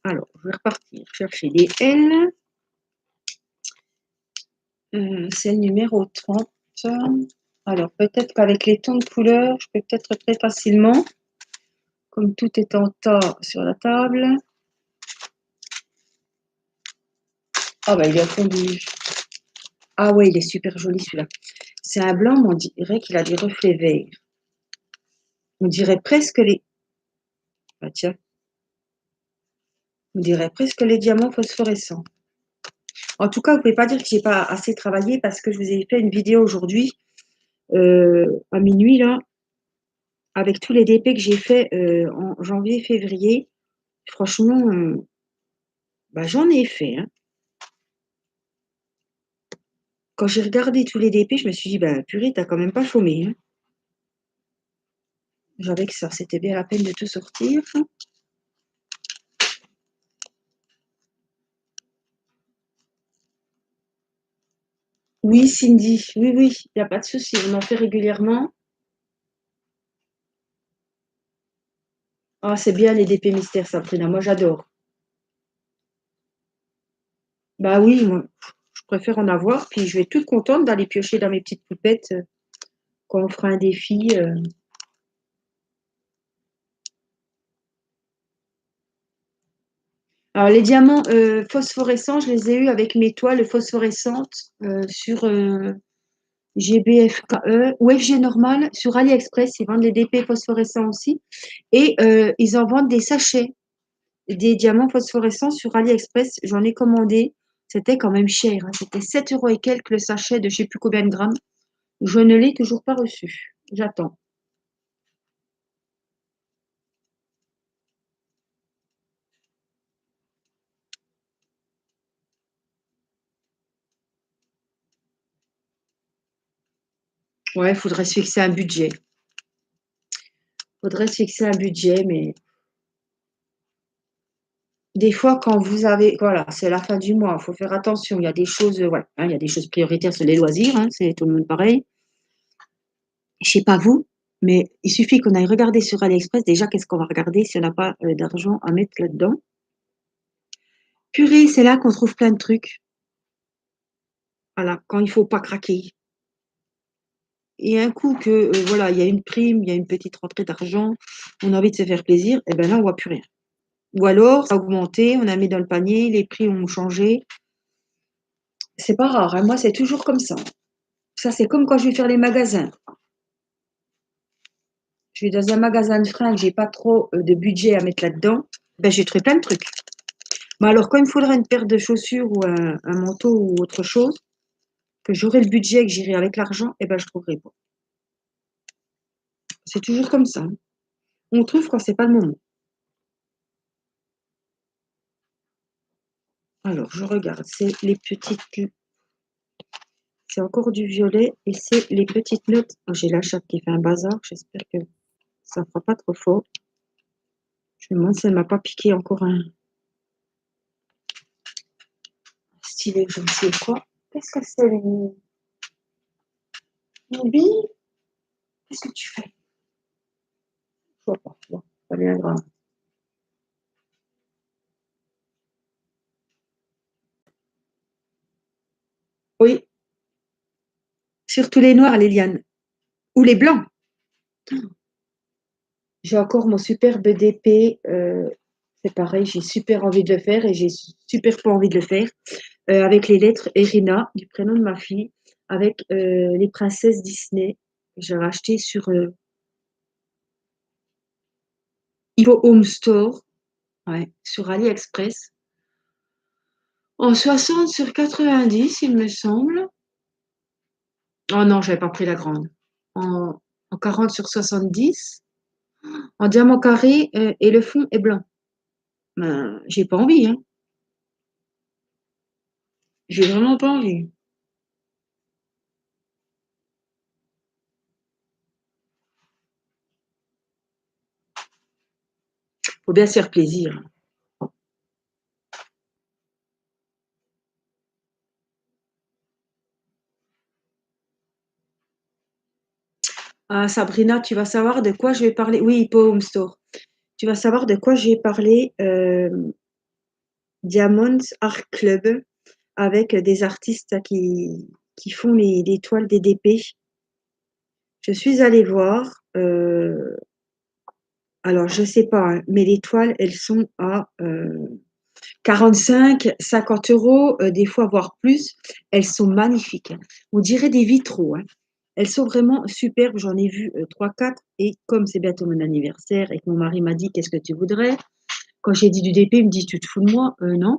Speaker 1: Alors, je vais repartir chercher des L. C'est le numéro 30. Alors, peut-être qu'avec les tons de couleurs, je peux peut-être très facilement, comme tout est en tas sur la table. Ah bah, il a fondu. Ah ouais, il est super joli celui-là. C'est un blanc, mais on dirait qu'il a des reflets verts. On dirait presque les... Ah tiens, on dirait presque les diamants phosphorescents. En tout cas, vous pouvez pas dire que j'ai pas assez travaillé parce que je vous ai fait une vidéo aujourd'hui à minuit là, avec tous les DP que j'ai fait en janvier, février. Franchement, bah, j'en ai fait, hein. Quand j'ai regardé tous les DP, je me suis dit, bah purée, t'as quand même pas chômé, hein. J'avais que ça, c'était bien la peine de tout sortir. Oui, Cindy, oui, oui, il n'y a pas de souci, on en fait régulièrement. Ah, c'est bien les DP mystères, Sabrina, moi j'adore. Bah oui, moi, je préfère en avoir, puis je vais être toute contente d'aller piocher dans mes petites poupettes quand on fera un défi. Alors les diamants phosphorescents, je les ai eus avec mes toiles phosphorescentes sur GBFKE ou FG normal sur AliExpress. Ils vendent les DP phosphorescents aussi. Et ils en vendent des sachets, des diamants phosphorescents sur AliExpress. J'en ai commandé. C'était quand même cher, hein. C'était 7 € et quelques le sachet de je ne sais plus combien de grammes. Je ne l'ai toujours pas reçu. J'attends. Ouais, il faudrait se fixer un budget. Faudrait se fixer un budget, mais des fois, quand vous avez, voilà, c'est la fin du mois, il faut faire attention. Il y a des choses, voilà, hein, il y a des choses prioritaires, c'est les loisirs, hein, c'est tout le monde pareil. Je sais pas vous, mais il suffit qu'on aille regarder sur AliExpress. Déjà, qu'est-ce qu'on va regarder si on n'a pas d'argent à mettre là-dedans? Purée, c'est là qu'on trouve plein de trucs. Voilà, quand il faut pas craquer. Et un coup que, voilà, il y a une prime, il y a une petite rentrée d'argent, on a envie de se faire plaisir, et ben là, on voit plus rien. Ou alors, ça a augmenté, on a mis dans le panier, les prix ont changé. C'est pas rare, hein. Moi, c'est toujours comme ça. Ça, c'est comme quand je vais faire les magasins. Je vais dans un magasin de fringues, j'ai pas trop de budget à mettre là-dedans. Ben, j'ai trouvé plein de trucs. Mais alors, quand il me faudra une paire de chaussures ou un manteau ou autre chose, que j'aurai le budget, que j'irai avec l'argent, eh ben, je trouverai pas. C'est toujours comme ça, hein. On trouve quand c'est pas le moment. Alors, je regarde. C'est encore du violet et c'est les petites notes. Oh, j'ai la chatte qui fait un bazar. J'espère que ça ne fera pas trop fort. Je me demande si elle m'a pas piqué encore un stylet, je ne sais quoi. Qu'est-ce que c'est, Bobby? Qu'est-ce que tu fais? Je vois pas. Bon, pas bien grave. Oui, surtout les noirs, les lianes. Ou les blancs. J'ai encore mon superbe DP. C'est pareil, j'ai super envie de le faire et j'ai super pas envie de le faire. Avec les lettres Irina, du prénom de ma fille, avec les princesses Disney. J'ai acheté sur Ivo Home Store, ouais, sur AliExpress, en 60 sur 90, il me semble. Oh non, j'avais pas pris la grande. En, en 40 sur 70, en diamant carré, et le fond est blanc. Ben, j'ai pas envie, hein. J'ai vraiment pas envie. Faut bien se faire plaisir. Ah, Sabrina, tu vas savoir de quoi je vais parler. Oui, Hippo Home Store. Tu vas savoir de quoi j'ai parlé. Diamonds Art Club avec des artistes qui font les toiles des DP. Je suis allée voir. Alors, je sais pas, hein, mais les toiles, elles sont à 45, 50 euros, des fois voire plus. Elles sont magnifiques, hein. On dirait des vitraux, hein. Elles sont vraiment superbes. J'en ai vu 3-4. Et comme c'est bientôt mon anniversaire et que mon mari m'a dit qu'est-ce que tu voudrais, quand j'ai dit du DP, il me dit tu te fous de moi? Non.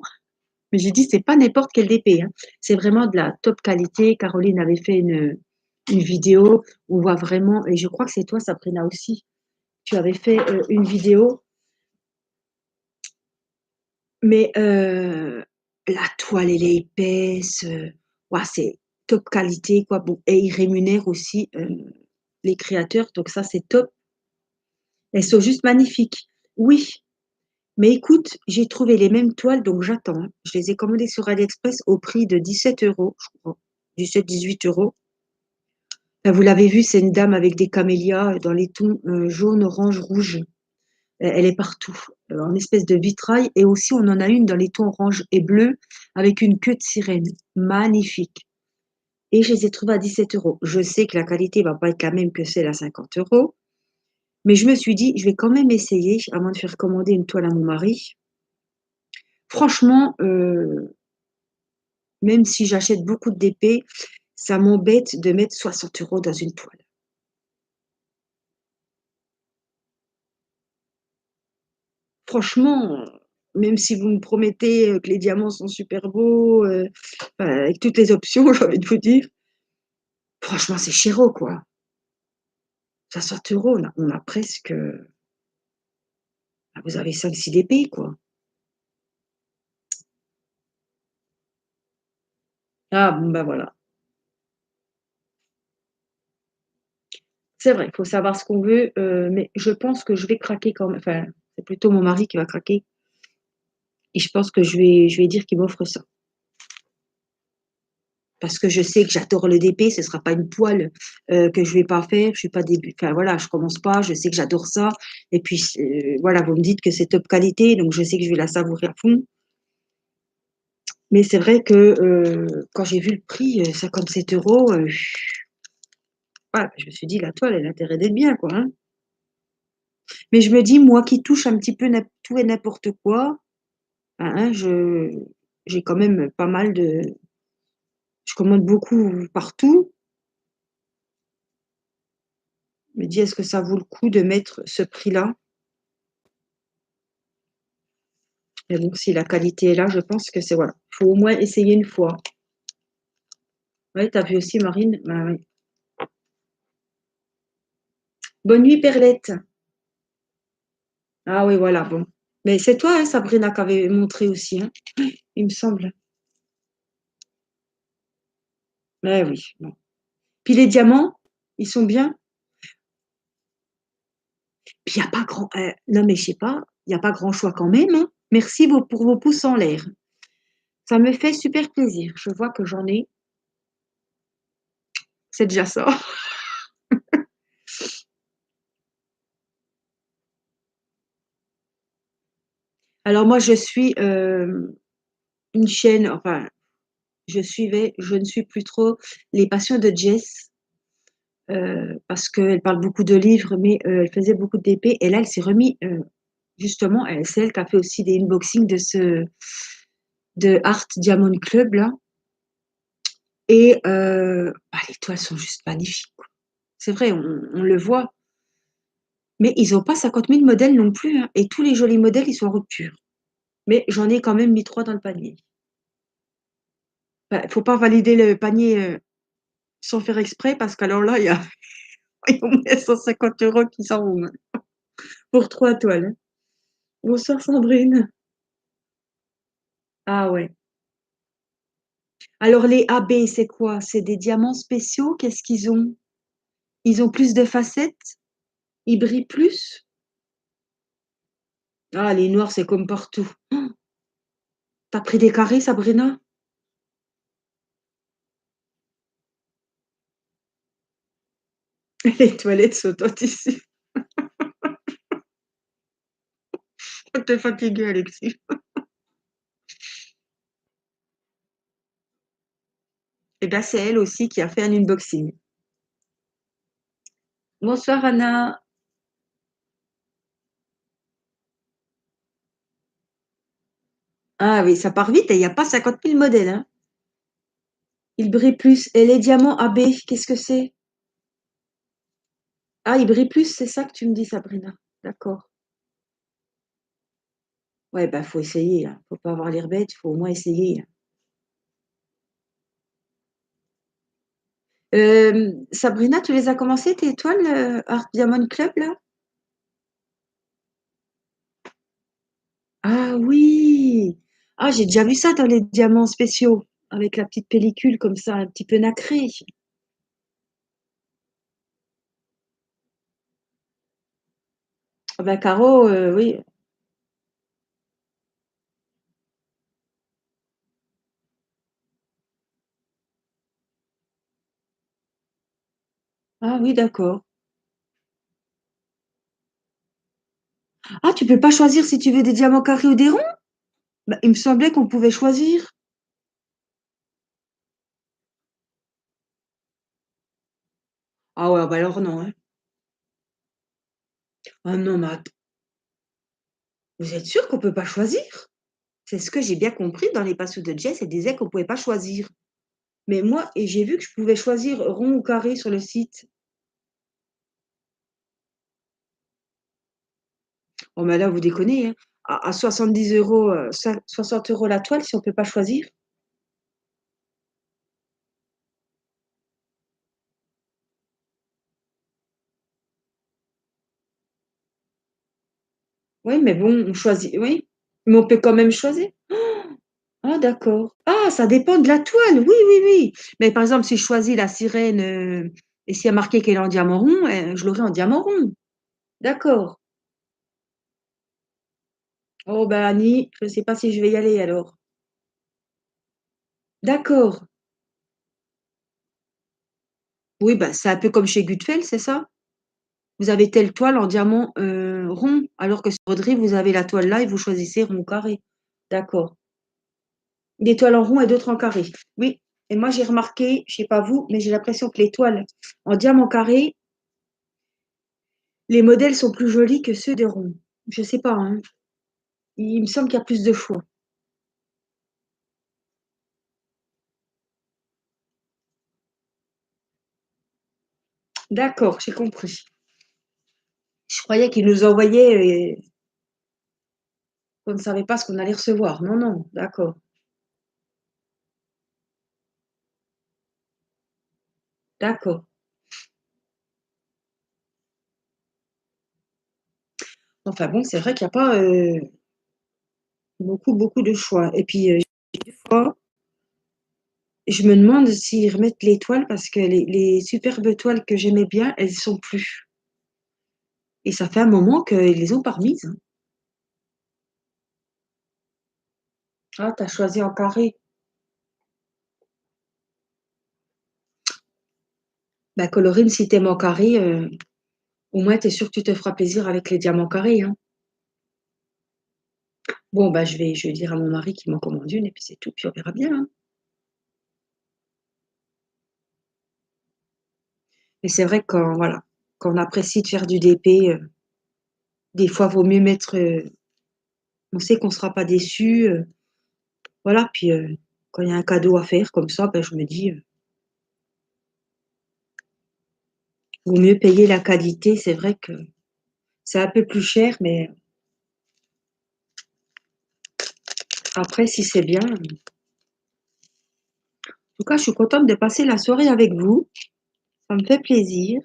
Speaker 1: Mais j'ai dit c'est pas n'importe quel DP, hein. C'est vraiment de la top qualité. Caroline avait fait une vidéo où on voit vraiment, et je crois que c'est toi, Sabrina aussi. Tu avais fait une vidéo. Mais la toile, elle est épaisse, ouah, c'est top qualité, quoi. Bon, et ils rémunèrent aussi les créateurs, donc ça, c'est top. Elles sont juste magnifiques. Oui, mais écoute, j'ai trouvé les mêmes toiles, donc j'attends, hein. Je les ai commandées sur AliExpress au prix de 17 euros, je crois. 17-18 euros. Vous l'avez vu, c'est une dame avec des camélias dans les tons jaune, orange, rouge. Elle est partout, en espèce de vitrail, et aussi on en a une dans les tons orange et bleu avec une queue de sirène. Magnifique. Et je les ai trouvées à 17 euros. Je sais que la qualité va pas être la même que celle à 50 euros, mais je me suis dit, je vais quand même essayer avant de faire commander une toile à mon mari. Franchement, même si j'achète beaucoup de DP, ça m'embête de mettre 60 euros dans une toile. Franchement, même si vous me promettez que les diamants sont super beaux, enfin, avec toutes les options, j'ai envie de vous dire, franchement, c'est chéro, quoi. 60 euros, on a presque. Vous avez 5-6 DP, quoi. Ah, bon, ben voilà. C'est vrai, il faut savoir ce qu'on veut, mais je pense que je vais craquer quand même. Enfin, c'est plutôt mon mari qui va craquer. Et je pense que je vais dire qu'il m'offre ça. Parce que je sais que j'adore le DP, ce ne sera pas une toile que je ne vais pas faire. Je suis pas début. Enfin voilà, je commence pas. Je sais que j'adore ça. Et puis voilà, vous me dites que c'est top qualité, donc je sais que je vais la savourer à fond. Mais c'est vrai que quand j'ai vu le prix, 57 euros, voilà, je me suis dit la toile, elle a intérêt d'être bien, quoi, hein. Mais je me dis, moi qui touche un petit peu tout et n'importe quoi, hein, j'ai quand même pas mal de. Je commande beaucoup partout. Je me dis, est-ce que ça vaut le coup de mettre ce prix-là? Mais bon, si la qualité est là, je pense que c'est voilà. Il faut au moins essayer une fois. Ouais, t'as vu aussi, Marine? Bah, oui. Bonne nuit, Perlette. Ah oui, voilà, bon. Mais c'est toi, hein, Sabrina, qui avait montré aussi, hein, il me semble. Ouais, oui. Bon. Puis les diamants, ils sont bien. Puis il n'y a pas grand. Non, mais je sais pas, il n'y a pas grand choix quand même, hein. Merci pour vos pouces en l'air. Ça me fait super plaisir. Je vois que j'en ai. C'est déjà ça. Alors moi, je suis une chaîne, enfin, je ne suis plus trop les passions de Jess, parce qu'elle parle beaucoup de livres, mais elle faisait beaucoup de d'épée. Et là, elle s'est remis, justement, c'est elle qui a fait aussi des unboxings de Art Diamond Club, là. Et bah, les toiles sont juste magnifiques, quoi. C'est vrai, on le voit. Mais ils n'ont pas 50 000 modèles non plus, hein. Et tous les jolis modèles, ils sont en rupture. Mais j'en ai quand même mis 3 dans le panier. Il ne faut pas valider le panier. sans faire exprès parce qu'alors là, il y a il y a au moins 150 € qui s'en vont, hein, pour 3 toiles, hein. Bonsoir Sandrine. Ah ouais. Alors les AB, c'est quoi? C'est des diamants spéciaux? Qu'est-ce qu'ils ont? Ils ont plus de facettes? Ils brillent plus? Ah, les noirs, c'est comme partout. Tu as pris des carrés, Sabrina? Les toilettes sont en tissu. Tu es fatiguée, Alexis. Et ben, c'est elle aussi qui a fait un unboxing. Bonsoir Anna. Ah oui, ça part vite et il y a pas 50 000 modèles, hein. Ils brillent plus. Et les diamants AB, qu'est-ce que c'est? Ah, ils brillent plus, c'est ça que tu me dis, Sabrina. D'accord. Ouais, bah, faut essayer, hein. Faut pas avoir l'air bête, faut au moins essayer, hein. Sabrina, tu les as commencées, tes étoiles, Art Diamond Club, là? Ah oui! Ah, j'ai déjà vu ça dans les diamants spéciaux, avec la petite pellicule comme ça, un petit peu nacrée. Ah bah, Caro, oui. Ah oui, d'accord. Ah, tu peux pas choisir si tu veux des diamants carrés ou des ronds? Bah, il me semblait qu'on pouvait choisir. Ah ouais, bah alors non, hein. Ah non, mais vous êtes sûr qu'on peut pas choisir? C'est ce que j'ai bien compris dans les passos de Jess, elle disait qu'on pouvait pas choisir. Mais moi, et j'ai vu que je pouvais choisir rond ou carré sur le site. Oh, mais là, vous déconnez, hein. À 70 €, 60 € la toile, si on peut pas choisir. Oui, mais bon, on choisit, oui. Mais on peut quand même choisir. Ah, d'accord. Ah, ça dépend de la toile. Oui, oui, oui. Mais par exemple, si je choisis la sirène, et s'il y a marqué qu'elle est en diamant rond, je l'aurai en diamant rond. D'accord. Oh, bah, Annie, je ne sais pas si je vais y aller alors. D'accord. Oui, bah, c'est un peu comme chez Gutfeld, c'est ça? Vous avez telle toile en diamant, rond, alors que sur Broderie, vous avez la toile là et vous choisissez rond ou carré. D'accord. Des toiles en rond et d'autres en carré. Oui. Et moi, j'ai remarqué, je sais pas vous, mais j'ai l'impression que les toiles en diamant carré, les modèles sont plus jolis que ceux des ronds. Je sais pas, hein. Il me semble qu'il y a plus de choix. D'accord, j'ai compris. Je croyais qu'ils nous envoyaient et qu'on ne savait pas ce qu'on allait recevoir. Non, non, d'accord, d'accord. Enfin bon, c'est vrai qu'il y a pas, beaucoup de choix et puis, des fois, je me demande s'ils remettent les toiles parce que les superbes toiles que j'aimais bien, elles y sont plus et ça fait un moment qu'ils les ont pas remises, hein. Ah, tu as choisi en carré. Bah, Colorine, si tu aimes en carré, au moins tu es sûre que tu te feras plaisir avec les diamants carrés, hein. Bon, bah, je vais dire à mon mari qu'il m'en commande une et puis c'est tout, puis on verra bien, hein. Mais c'est vrai que quand voilà, quand on apprécie de faire du DP, des fois vaut mieux mettre, on sait qu'on sera pas déçus, voilà, puis, quand il y a un cadeau à faire comme ça, bah, je me dis, vaut mieux payer la qualité. C'est vrai que c'est un peu plus cher, mais après si c'est bien, tout cas, je suis contente de passer la soirée avec vous. Ça me fait plaisir.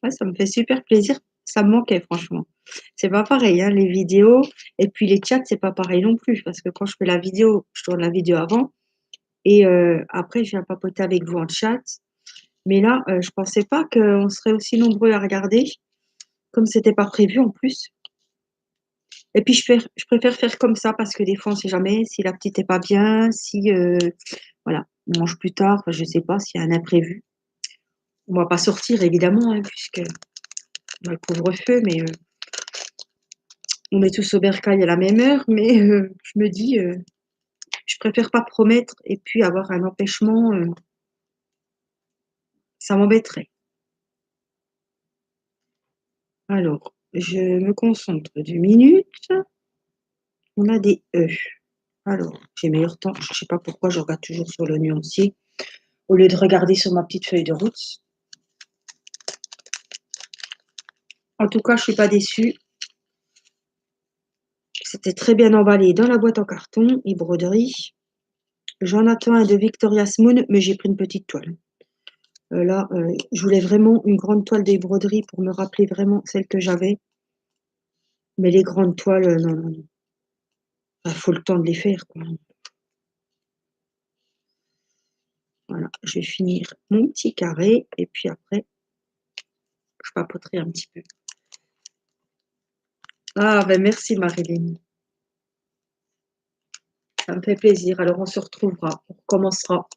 Speaker 1: Ouais, ça me fait super plaisir. Ça me manquait, franchement. C'est pas pareil, hein, les vidéos et puis les chats, c'est pas pareil non plus parce que quand je fais la vidéo, je tourne la vidéo avant et après je viens papoter avec vous en chat. Mais là, je pensais pas qu'on serait aussi nombreux à regarder, comme c'était pas prévu en plus. Et puis je préfère faire comme ça parce que des fois on sait jamais si la petite est pas bien, si voilà, on mange plus tard, enfin, je sais pas s'il y a un imprévu. On va pas sortir évidemment, hein, puisque on a le couvre-feu, mais on est tous au bercail à la même heure, mais je me dis, je préfère pas promettre et puis avoir un empêchement, ça m'embêterait. Alors, je me concentre 2 minutes. On a des E. Alors, j'ai meilleur temps. Je sais pas pourquoi je regarde toujours sur le nuancier au lieu de regarder sur ma petite feuille de route. En tout cas, je suis pas déçue. C'était très bien emballé dans la boîte en carton et broderie. J'en attends un de Victoria's Moon, mais j'ai pris une petite toile. Là, je voulais vraiment une grande toile des broderies pour me rappeler vraiment celle que j'avais. Mais les grandes toiles, non, non, non. Il faut le temps de les faire, quoi. Voilà, je vais finir mon petit carré et puis après, je papoterai un petit peu. Ah, ben merci Marilyn. Ça me fait plaisir. Alors on se retrouvera, on recommencera.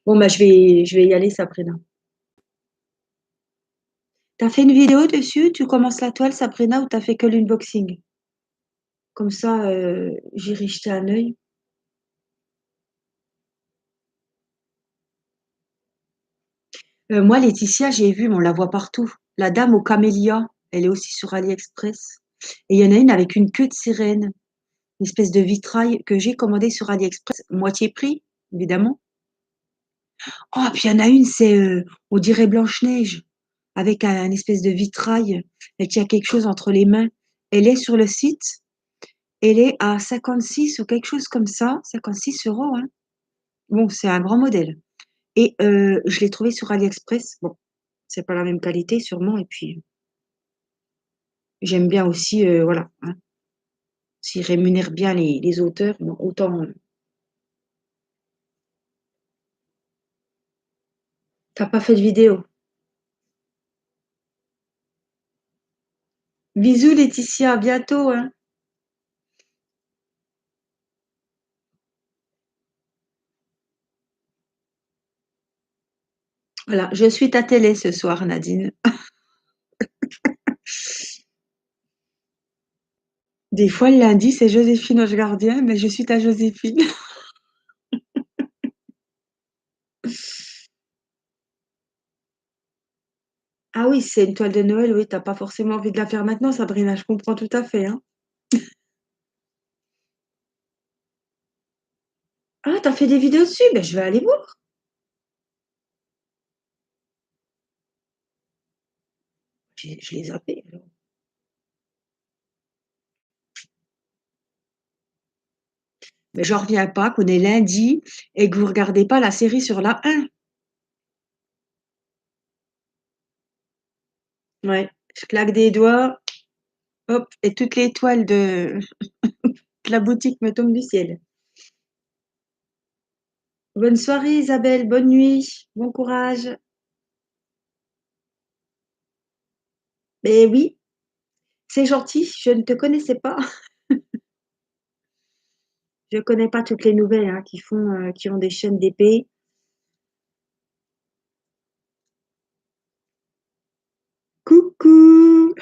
Speaker 1: Bon, bah je vais y aller, Sabrina. T'as fait une vidéo dessus? Tu commences la toile, Sabrina, ou t'as fait que l'unboxing? Comme ça, j'irai jeter un œil. Moi, Laetitia, j'ai vu, mais on la voit partout. La dame aux camélias, elle est aussi sur AliExpress. Et il y en a une avec une queue de sirène, une espèce de vitrail que j'ai commandé sur AliExpress, moitié prix, évidemment. Oh, puis il y en a une, c'est, on dirait Blanche-Neige, avec un espèce de vitrail. Elle tient quelque chose entre les mains. Elle est sur le site. Elle est à 56 ou quelque chose comme ça, 56 €, hein. Bon, c'est un grand modèle. Et je l'ai trouvé sur AliExpress. Bon, c'est pas la même qualité sûrement. Et puis, j'aime bien aussi, voilà, hein, s'ils rémunèrent bien les auteurs, bon, autant. T'as pas fait de vidéo. Bisous Laetitia, à bientôt, hein. Voilà, je suis ta télé ce soir, Nadine. Des fois, le lundi, c'est Joséphine Ange Gardien, mais je suis ta Joséphine. Ah oui, c'est une toile de Noël, oui, t'as pas forcément envie de la faire maintenant, Sabrina, je comprends tout à fait, hein. Ah, t'as fait des vidéos dessus? Ben, je vais aller voir. Je les zappé, alors. Mais j'en reviens pas qu'on est lundi et que vous regardez pas la série sur la 1. Ouais, je claque des doigts, hop, et toutes les toiles de la boutique me tombent du ciel. Bonne soirée, Isabelle, bonne nuit, bon courage. Mais oui, c'est gentil, je ne te connaissais pas. Je connais pas toutes les nouvelles, hein, qui ont des chaînes d'épée. Coucou!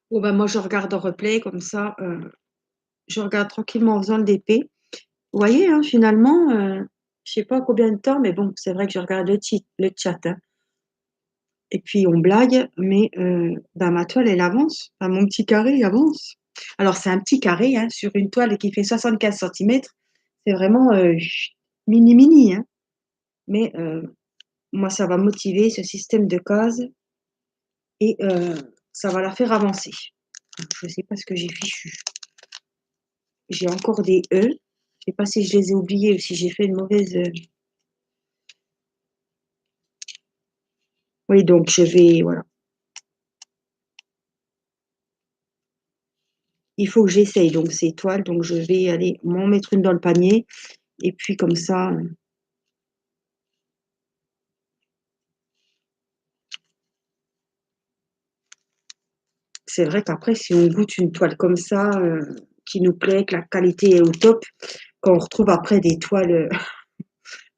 Speaker 1: Bon, bah, moi, je regarde en replay, comme ça, je regarde tranquillement en faisant le DP. Vous voyez, hein, finalement, je sais pas combien de temps, mais bon, c'est vrai que je regarde le chat, hein. Et puis on blague, mais bah, ma toile, elle avance. Enfin, mon petit carré, il avance. Alors, c'est un petit carré, hein, sur une toile qui fait 75 centimètres. C'est vraiment mini mini, hein. Mais moi, ça va motiver ce système de cases et ça va la faire avancer. Je sais pas ce que j'ai fichu. J'ai encore des E. Je sais pas si je les ai oubliés ou si j'ai fait une mauvaise. Oui, donc je vais. Voilà. Il faut que j'essaye donc ces toiles. Donc je vais aller m'en mettre une dans le panier. Et puis comme ça. C'est vrai qu'après, si on goûte une toile comme ça, qui nous plaît, que la qualité est au top, quand on retrouve après des toiles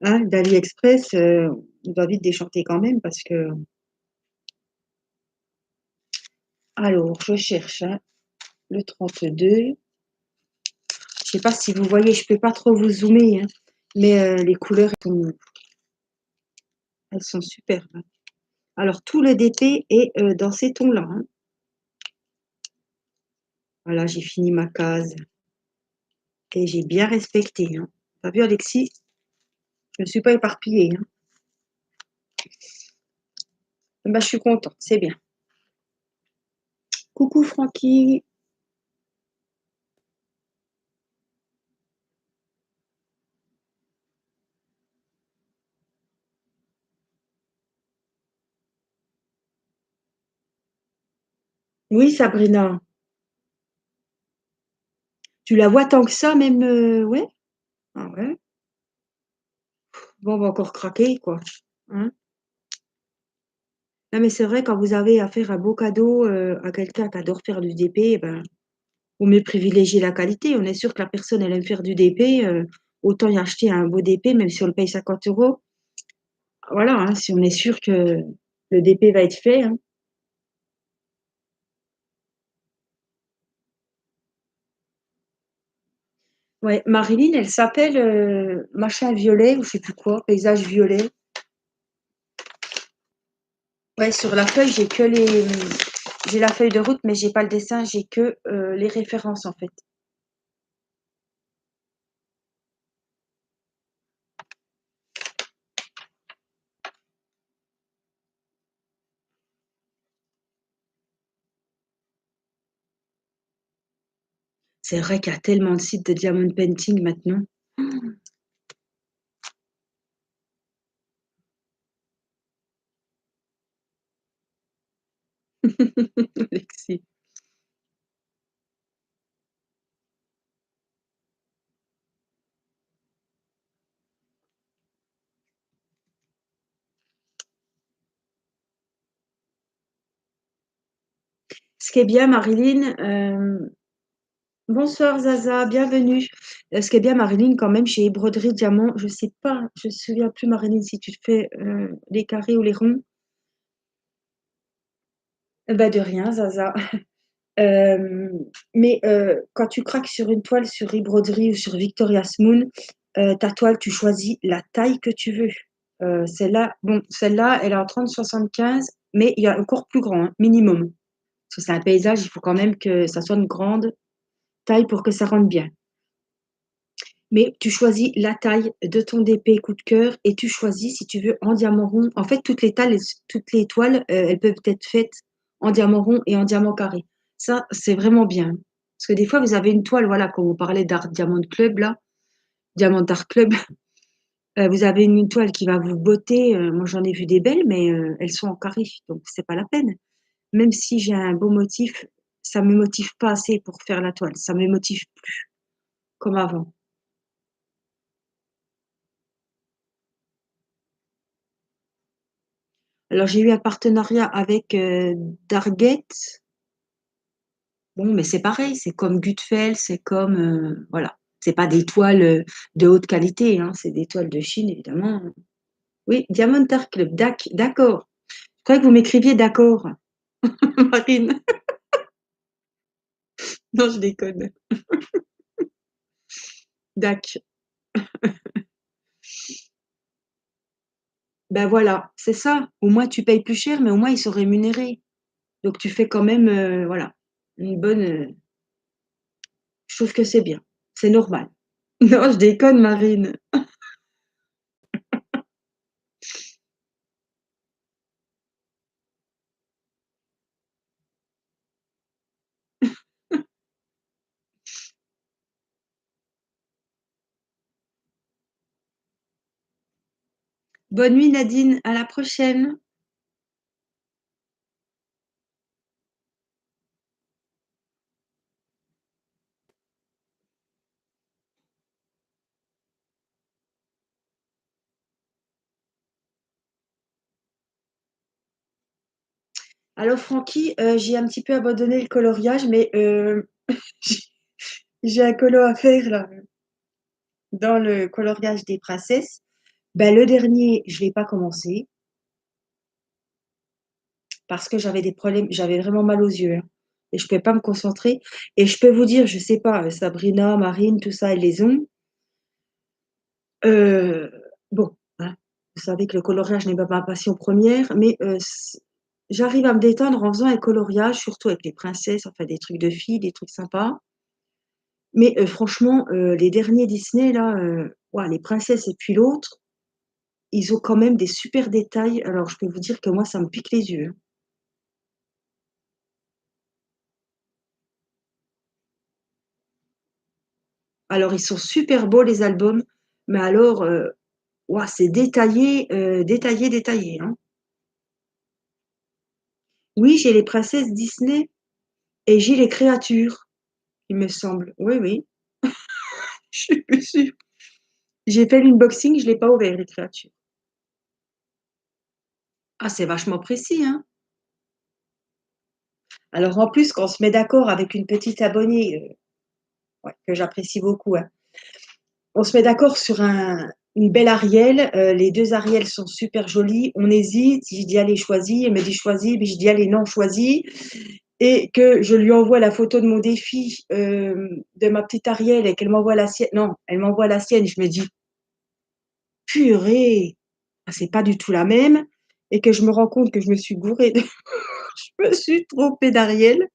Speaker 1: hein, d'AliExpress, on doit vite déchanter quand même parce que. Alors, je cherche hein, le 32. Je sais pas si vous voyez, je peux pas trop vous zoomer, hein, mais les couleurs, elles sont superbes. Hein. Alors, tout le DP est dans ces tons-là. Hein. Voilà, j'ai fini ma case et j'ai bien respecté. Hein. T'as vu, Alexis? Je ne me suis pas éparpillée. Hein. Ben, je suis contente, c'est bien. Coucou Francky. Oui, Sabrina. Tu la vois tant que ça, même, ouais? Ah ouais? Bon, on va encore craquer, quoi. Hein? Non, mais c'est vrai, quand vous avez à faire un beau cadeau à quelqu'un qui adore faire du DP, eh ben, vaut mieux privilégier la qualité. On est sûr que la personne, elle aime faire du DP, autant y acheter un beau DP, même si on le paye 50 euros. Voilà, hein, si on est sûr que le DP va être fait. Hein. Ouais, Marilyn, elle s'appelle machin violet ou je sais plus quoi, paysage violet. Ouais, sur la feuille, j'ai la feuille de route, mais j'ai pas le dessin, j'ai que les références en fait. C'est vrai qu'il y a tellement de sites de diamond painting maintenant. Alexis. Ce qui est bien, Marilyn, bonsoir Zaza, bienvenue. Ce qui est bien, Marilyn, quand même, chez Broderie Diamant, je sais pas, je me souviens plus, Marilyn, si tu fais les carrés ou les ronds. Bah de rien, Zaza. Euh, mais quand tu craques sur une toile sur eBroderie ou sur Victoria's Moon, ta toile, tu choisis la taille que tu veux. Celle-là, bon, celle-là, elle est en 30-75, mais il y a encore plus grand, hein, minimum. Parce que c'est un paysage, il faut quand même que ça soit une grande taille pour que ça rentre bien. Mais tu choisis la taille de ton DP coup de cœur et tu choisis si tu veux en diamant rond. En fait, toutes les toiles, elles peuvent être faites en diamant rond et en diamant carré. Ça, c'est vraiment bien. Parce que des fois, vous avez une toile, voilà, comme on parlait d'Art Diamond Club, là, Diamond Art Club, vous avez une toile qui va vous botter. Moi, j'en ai vu des belles, mais elles sont en carré, donc c'est pas la peine. Même si j'ai un beau motif, ça me motive pas assez pour faire la toile. Ça me motive plus comme avant. Alors, j'ai eu un partenariat avec Darget. Bon, mais c'est pareil, c'est comme Gutfeld, c'est comme voilà. C'est pas des toiles de haute qualité, hein, c'est des toiles de Chine, évidemment. Oui, Diamond Art Club, d'accord. Je croyais que vous m'écriviez d'accord, Marine. Non, je déconne. Dac. Ben voilà, c'est ça. Au moins, tu payes plus cher, mais au moins, ils sont rémunérés. Donc, tu fais quand même, voilà, une bonne. Je trouve que c'est bien. C'est normal. Non, je déconne, Marine. Bonne nuit Nadine, à la prochaine. Alors Francky, j'ai un petit peu abandonné le coloriage, mais j'ai j'ai un colo à faire là, dans le coloriage des princesses. Ben, le dernier, je l'ai pas commencé parce que j'avais des problèmes, j'avais vraiment mal aux yeux, hein, et je pouvais pas me concentrer. Et je peux vous dire, je sais pas, Sabrina, Marine, tout ça, elles les ont. Euh, bon, hein, vous savez que le coloriage n'est pas ma passion première, mais j'arrive à me détendre en faisant un coloriage, surtout avec les princesses, enfin des trucs de filles, des trucs sympas. Mais franchement, les derniers Disney là, ouah, les princesses et puis l'autre, ils ont quand même des super détails. Alors je peux vous dire que moi, ça me pique les yeux, hein. Alors ils sont super beaux les albums, mais alors, ouah, c'est détaillé, détaillé, détaillé, hein. Oui, j'ai les princesses Disney et j'ai les créatures, il me semble. Oui, oui, je suis plus sûre. J'ai fait l'unboxing, je l'ai pas ouvert les créatures. Ah, c'est vachement précis, hein. Alors en plus, quand on se met d'accord avec une petite abonnée, ouais, que j'apprécie beaucoup, hein, on se met d'accord sur une belle Ariel. Les deux Ariel sont super jolies. On hésite. Je dis allez, choisis. Elle me dit choisis. Puis je dis allez, non, choisis. Et que je lui envoie la photo de mon défi de ma petite Ariel et qu'elle m'envoie la sienne. Non, elle m'envoie la sienne. Je me dis purée, ah, c'est pas du tout la même. Et que je me rends compte que je me suis gourée. Je me suis trompée d'Ariel.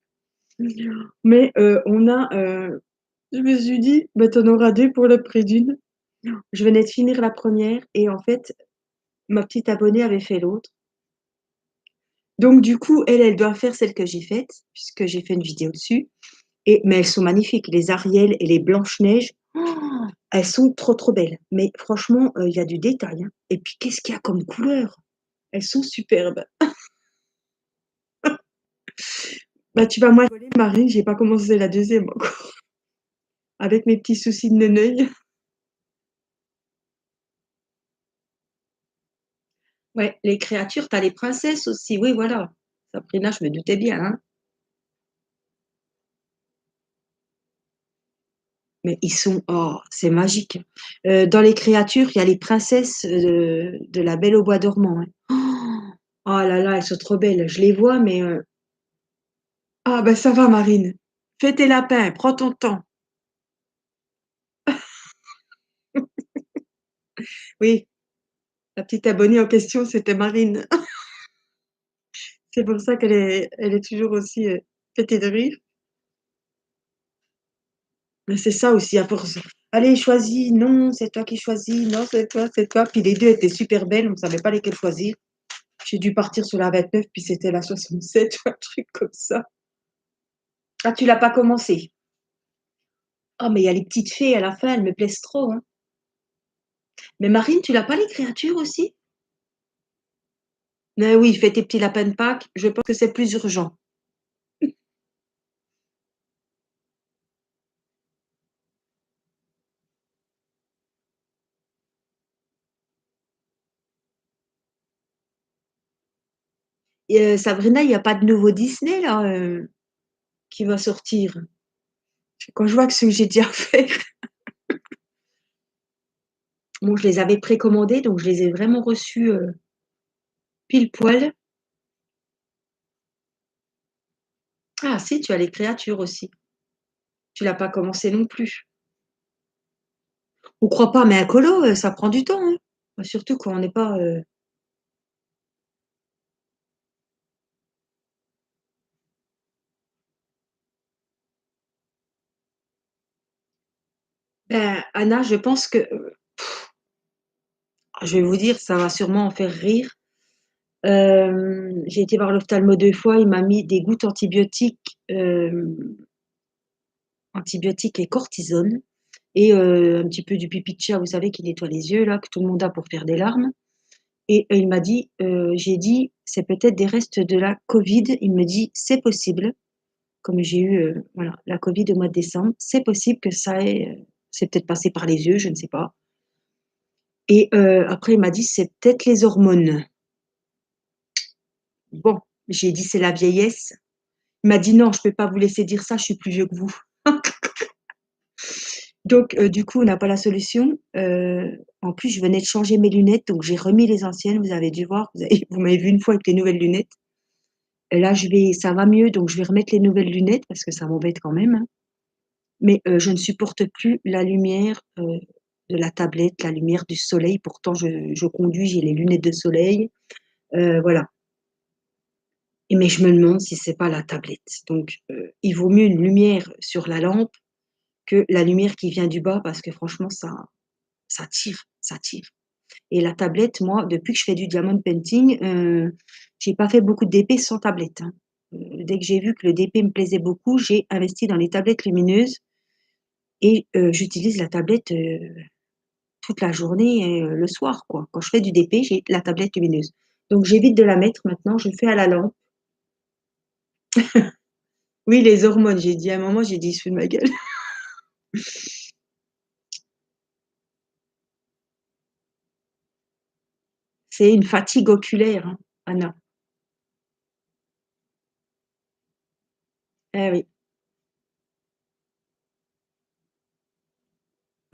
Speaker 1: Mais je me suis dit, bah, t'en auras deux pour le prix d'une. Je venais de finir la première et en fait, ma petite abonnée avait fait l'autre. Donc du coup, elle doit faire celle que j'ai faite, puisque j'ai fait une vidéo dessus. Mais elles sont magnifiques, les Ariel et les Blanche-Neige. Oh, elles sont trop trop belles. Mais franchement, il y a du détail, hein. Et puis qu'est-ce qu'il y a comme couleur? Elles sont superbes. Bah tu vas moins rigoler, Marine, j'ai pas commencé la deuxième encore. Avec mes petits soucis de neuneuil. Ouais, les créatures, t'as les princesses aussi. Oui, voilà. Sabrina, je me doutais bien, hein. Mais ils sont, oh, c'est magique. Dans les créatures, il y a les princesses de La Belle au bois dormant, hein. Oh là là, elles sont trop belles. Je les vois, mais ah ben ça va, Marine. Fais tes lapins, prends ton temps. Oui, la petite abonnée en question, c'était Marine. C'est pour ça elle est toujours aussi pétée de rire. Mais c'est ça aussi, à force. Allez, choisis. Non, c'est toi qui choisis. Non, c'est toi, c'est toi. Puis les deux étaient super belles, on ne savait pas lesquelles choisir. J'ai dû partir sur la 29, puis c'était la 67, un truc comme ça. Ah, tu l'as pas commencé? Oh, mais il y a les petites fées à la fin, elles me plaisent trop, hein. Mais Marine, tu l'as pas les créatures aussi? Mais oui, fais tes petits lapins de Pâques. Je pense que c'est plus urgent. Et, Sabrina, il n'y a pas de nouveau Disney là qui va sortir. Quand je vois que ce que j'ai déjà fait, bon, je les avais précommandés, donc je les ai vraiment reçus pile poil. Ah si, tu as les créatures aussi. Tu l'as pas commencé non plus. On croit pas, mais un colo, ça prend du temps, hein. Surtout quand on n'est pas. Ben, Anna, je pense que je vais vous dire, ça va sûrement en faire rire. J'ai été voir l'ophtalmo 2 fois, il m'a mis des gouttes antibiotiques et cortisone et un petit peu du pipi de chat, vous savez, qui nettoie les yeux là, que tout le monde a pour faire des larmes. et il m'a dit, j'ai dit: «C'est peut-être des restes de la covid». Il me dit: «C'est possible». Comme j'ai eu, voilà, la covid au mois de décembre, c'est possible que ça ait, c'est peut-être passé par les yeux, je ne sais pas et après il m'a dit: «C'est peut-être les hormones». Bon, j'ai dit: «C'est la vieillesse». Il m'a dit: «Non, je peux pas vous laisser dire ça, je suis plus vieux que vous». Donc du coup, on n'a pas la solution. En plus, je venais de changer mes lunettes, donc j'ai remis les anciennes. Vous avez dû voir, vous m'avez vu une fois avec les nouvelles lunettes. Et là, ça va mieux, donc je vais remettre les nouvelles lunettes parce que ça m'embête quand même, hein. Mais je ne supporte plus la lumière, de la tablette, la lumière du soleil. Pourtant je conduis, j'ai les lunettes de soleil, voilà et mais je me demande si c'est pas la tablette. Donc il vaut mieux une lumière sur la lampe que la lumière qui vient du bas parce que franchement ça tire et la tablette, moi, depuis que je fais du diamond painting, j'ai pas fait beaucoup de DP sans tablette, hein. Dès que j'ai vu que le DP me plaisait beaucoup, j'ai investi dans les tablettes lumineuses et j'utilise la tablette, toute la journée et le soir, quoi. Quand je fais du DP, j'ai la tablette lumineuse. Donc j'évite de la mettre maintenant, je fais à la lampe. Oui, les hormones, j'ai dit à un moment, j'ai dit: «Il se fout de ma gueule». C'est une fatigue oculaire, hein, Anna. Eh oui.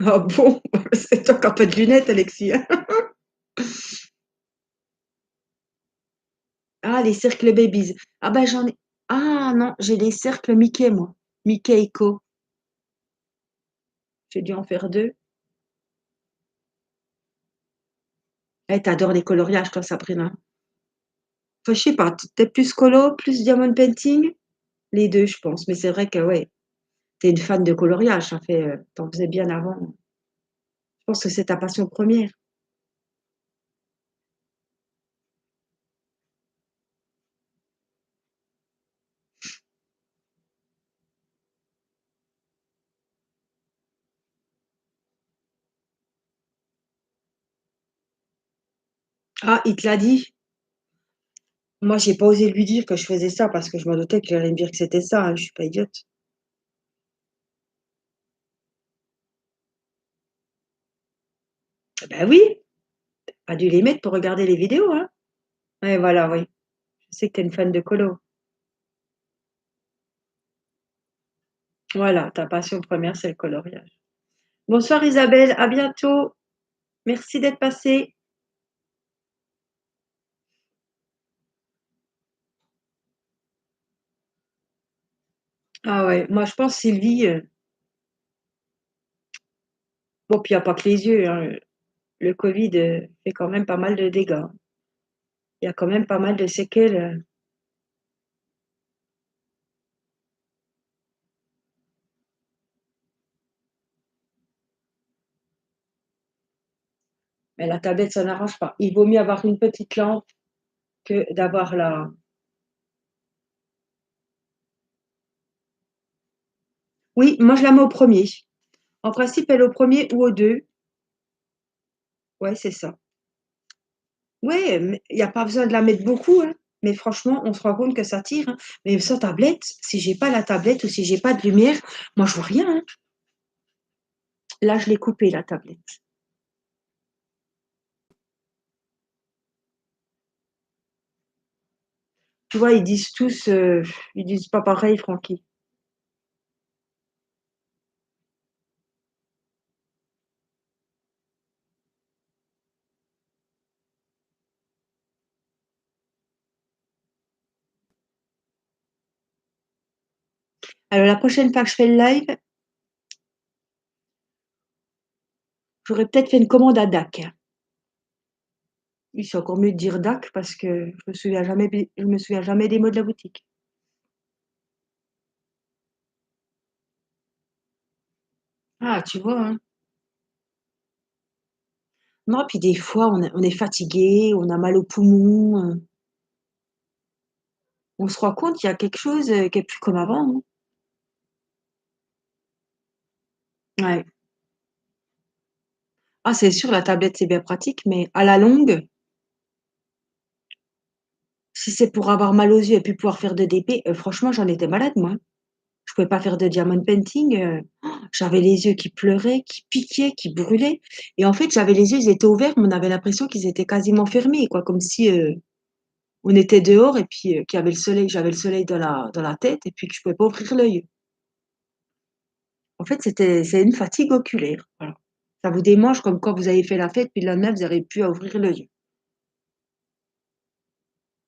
Speaker 1: Ah bon? C'est toi qui as pas de lunettes, Alexis, hein? Ah, les cercles Babies. Ah bah, j'en ai ah non, j'ai les cercles Mickey, moi. Mickey et Co. J'ai dû en faire 2. Eh, tu adores les coloriages, toi, Sabrina? Enfin, je sais pas, tu es plus colo, plus diamond painting? Les 2, je pense, mais c'est vrai que ouais, tu es une fan de coloriage, ça fait, tu en faisais bien avant. Je pense que c'est ta passion première. Ah, il te l'a dit? Moi, j'ai pas osé lui dire que je faisais ça parce que je me doutais qu'il allait me dire que c'était ça, hein, je suis pas idiote. Bah oui, pas dû les mettre pour regarder les vidéos, hein? Ouais, voilà, oui. Je sais que tu es une fan de colo. Voilà, ta passion première, c'est le coloriage. Bonsoir Isabelle, à bientôt. Merci d'être passée. Ah ouais, moi je pense Sylvie, bon puis il y a pas que les yeux, hein, le covid, fait quand même pas mal de dégâts. Il y a quand même pas mal de séquelles, mais la tablette ça n'arrange pas. Il vaut mieux avoir une petite lampe que d'avoir la oui, moi je la mets au premier. En principe, elle est au premier ou au 2. Ouais, c'est ça. Ouais, mais il y a pas besoin de la mettre beaucoup, hein, mais franchement, on se rend compte que ça tire, hein. Mais sans tablette, si j'ai pas la tablette ou si j'ai pas de lumière, moi je vois rien, hein. Là, je l'ai coupée la tablette. Tu vois, ils disent tous, ils disent pas pareil, Francky. Alors la prochaine fois que je fais le live, j'aurais peut-être fait une commande à Dac. Oui, c'est encore mieux de dire Dac parce que je me souviens jamais des mots de la boutique. Ah, tu vois, hein? Non, puis des fois, on est fatigué, on a mal aux poumons, on se rend compte qu'il y a quelque chose, qui est plus comme avant, hein. Ouais. Ah, c'est sûr, la tablette, c'est bien pratique, mais à la longue, Si c'est pour avoir mal aux yeux et puis pouvoir faire de DP, franchement, j'en étais malade, moi, hein. Je pouvais pas faire de diamond painting, j'avais les yeux qui pleuraient, qui piquaient, qui brûlaient et en fait, j'avais les yeux, ils étaient ouverts, mais on avait l'impression qu'ils étaient quasiment fermés, quoi, comme si, on était dehors et puis, qu'il y avait le soleil, j'avais le soleil dans la tête et puis que je pouvais pas ouvrir l'œil. En fait, c'est une fatigue oculaire, voilà. Ça vous démange comme quand vous avez fait la fête, puis le lendemain, vous n'arrivez plus à ouvrir l'œil.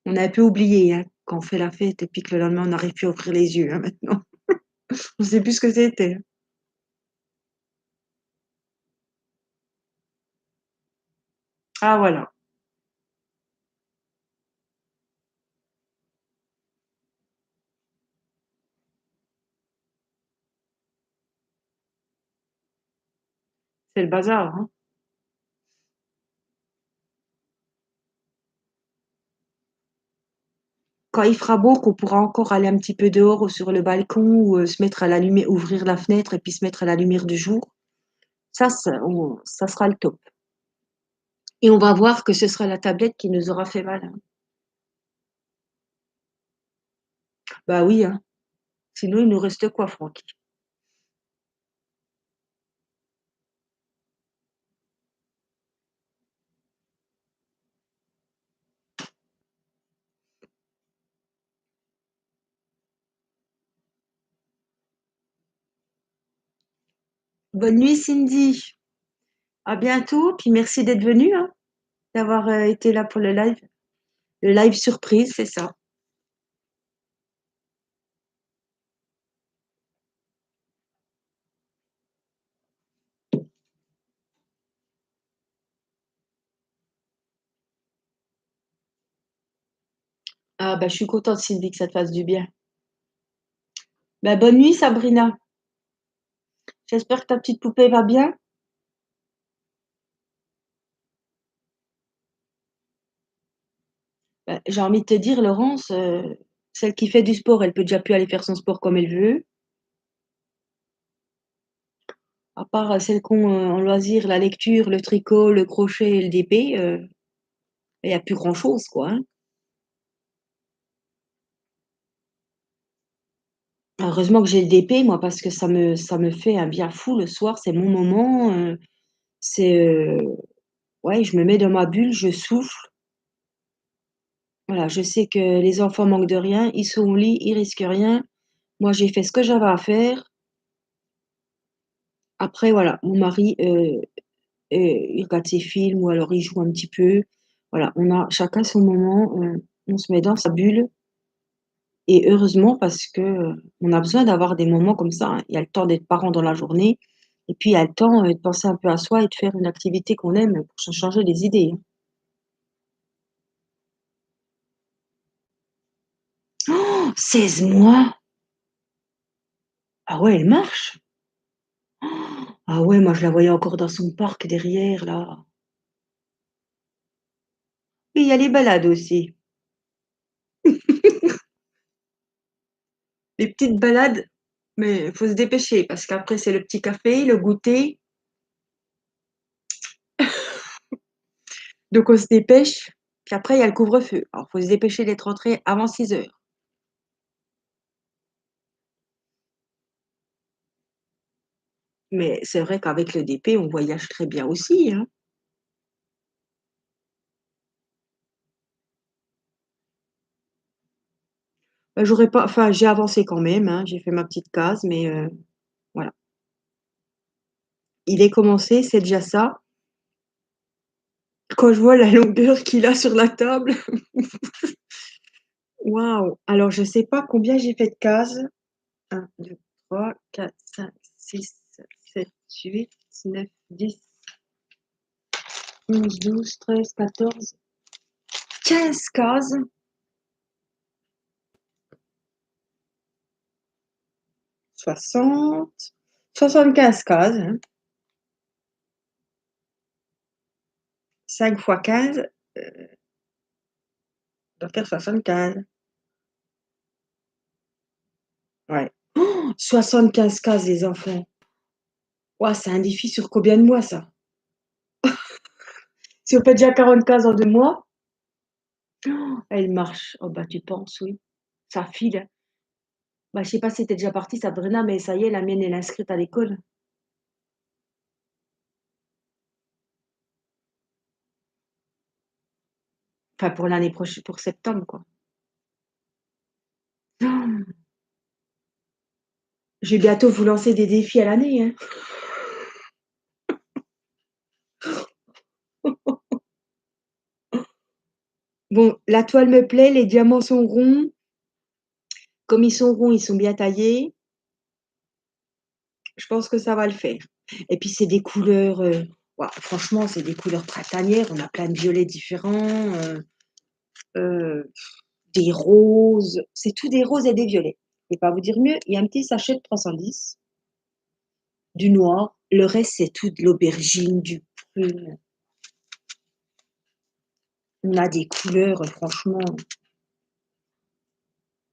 Speaker 1: On a un peu oublié, hein, quand on fait la fête et puis que le lendemain, on n'arrive plus à ouvrir les yeux, hein, maintenant. On sait plus ce que c'était, hein. Ah voilà, c'est le bazar, hein. Quand il fera beau, qu'on pourra encore aller un petit peu dehors ou sur le balcon ou, se mettre à la lumière, ouvrir la fenêtre et puis se mettre à la lumière du jour, ça sera le top et on va voir que ce sera la tablette qui nous aura fait mal, hein. Bah oui, hein, sinon il nous reste quoi, Franck? Bonne nuit Cindy, à bientôt, puis merci d'être venue, hein, d'avoir, été là pour le live. Le live surprise, c'est ça. Ah bah, je suis contente Sylvie que ça te fasse du bien. Bah, bonne nuit Sabrina. J'espère que ta petite poupée va bien. Bah, j'ai envie de te dire Laurence, celle qui fait du sport, elle peut déjà plus aller faire son sport comme elle veut. À part, celles qui ont, en loisir la lecture, le tricot, le crochet et le DP, il y a plus grand-chose quoi, hein. Heureusement que j'ai le DP moi parce que ça me fait un bien fou le soir, c'est mon moment, c'est, ouais, je me mets dans ma bulle, je souffle. Voilà, je sais que les enfants manquent de rien, ils sont au lit, ils risquent rien. Moi, j'ai fait ce que j'avais à faire. Après, voilà, mon mari, il regarde ses films ou alors il joue un petit peu. Voilà, on a chacun son moment, on se met dans sa bulle et heureusement parce que, on a besoin d'avoir des moments comme ça, hein. Il y a le temps d'être parent dans la journée et puis il y a le temps, de penser un peu à soi et de faire une activité qu'on aime pour se changer les idées, hein. 16 mois! Ah ouais, elle marche? Ah ouais, moi je la voyais encore dans son parc derrière là. Et il y a les balades aussi. Les petites balades, mais faut se dépêcher parce qu'après c'est le petit café, le goûter, donc on se dépêche. Puis après il y a le couvre-feu. Alors faut se dépêcher d'être rentré avant 6 heures. Mais c'est vrai qu'avec le DP, on voyage très bien aussi, hein. J'aurais pas enfin j'ai avancé quand même, hein, j'ai fait ma petite case, mais voilà. Il est commencé, c'est déjà ça. Quand je vois la longueur qu'il a sur la table, waouh! Alors je sais pas combien j'ai fait de cases. 1, 2, 3, 4, 5, 6, 7, 8, 9, 10, 11, 12, 13, 14, 15 60, 75 cases, hein. 5 fois 15, doit faire 75. Ouais. 75 cases, les enfants. Ouah, c'est un défi sur combien de mois, ça? Si on fait déjà 40 cases en 2 mois, Oh, elle marche. Oh bah, tu penses, oui. Ça file, hein. Bah, je sais pas si tu es déjà partie Sabrina, mais ça y est, la mienne, elle est inscrite à l'école. Enfin, pour l'année prochaine, pour septembre, quoi. Oh, je vais bientôt vous lancer des défis à l'année, hein. Bon, la toile me plaît, les diamants sont ronds. Comme ils sont ronds, ils sont bien taillés. Je pense que ça va le faire. Et puis c'est des couleurs, ouah, franchement, c'est des couleurs printanières. On a plein de violets différents, heu, des roses. C'est tout des roses et des violets. Je vais pas vous dire mieux. Il y a un petit sachet de 310, du noir. Le reste, c'est tout de l'aubergine, du prune. On a des couleurs, franchement,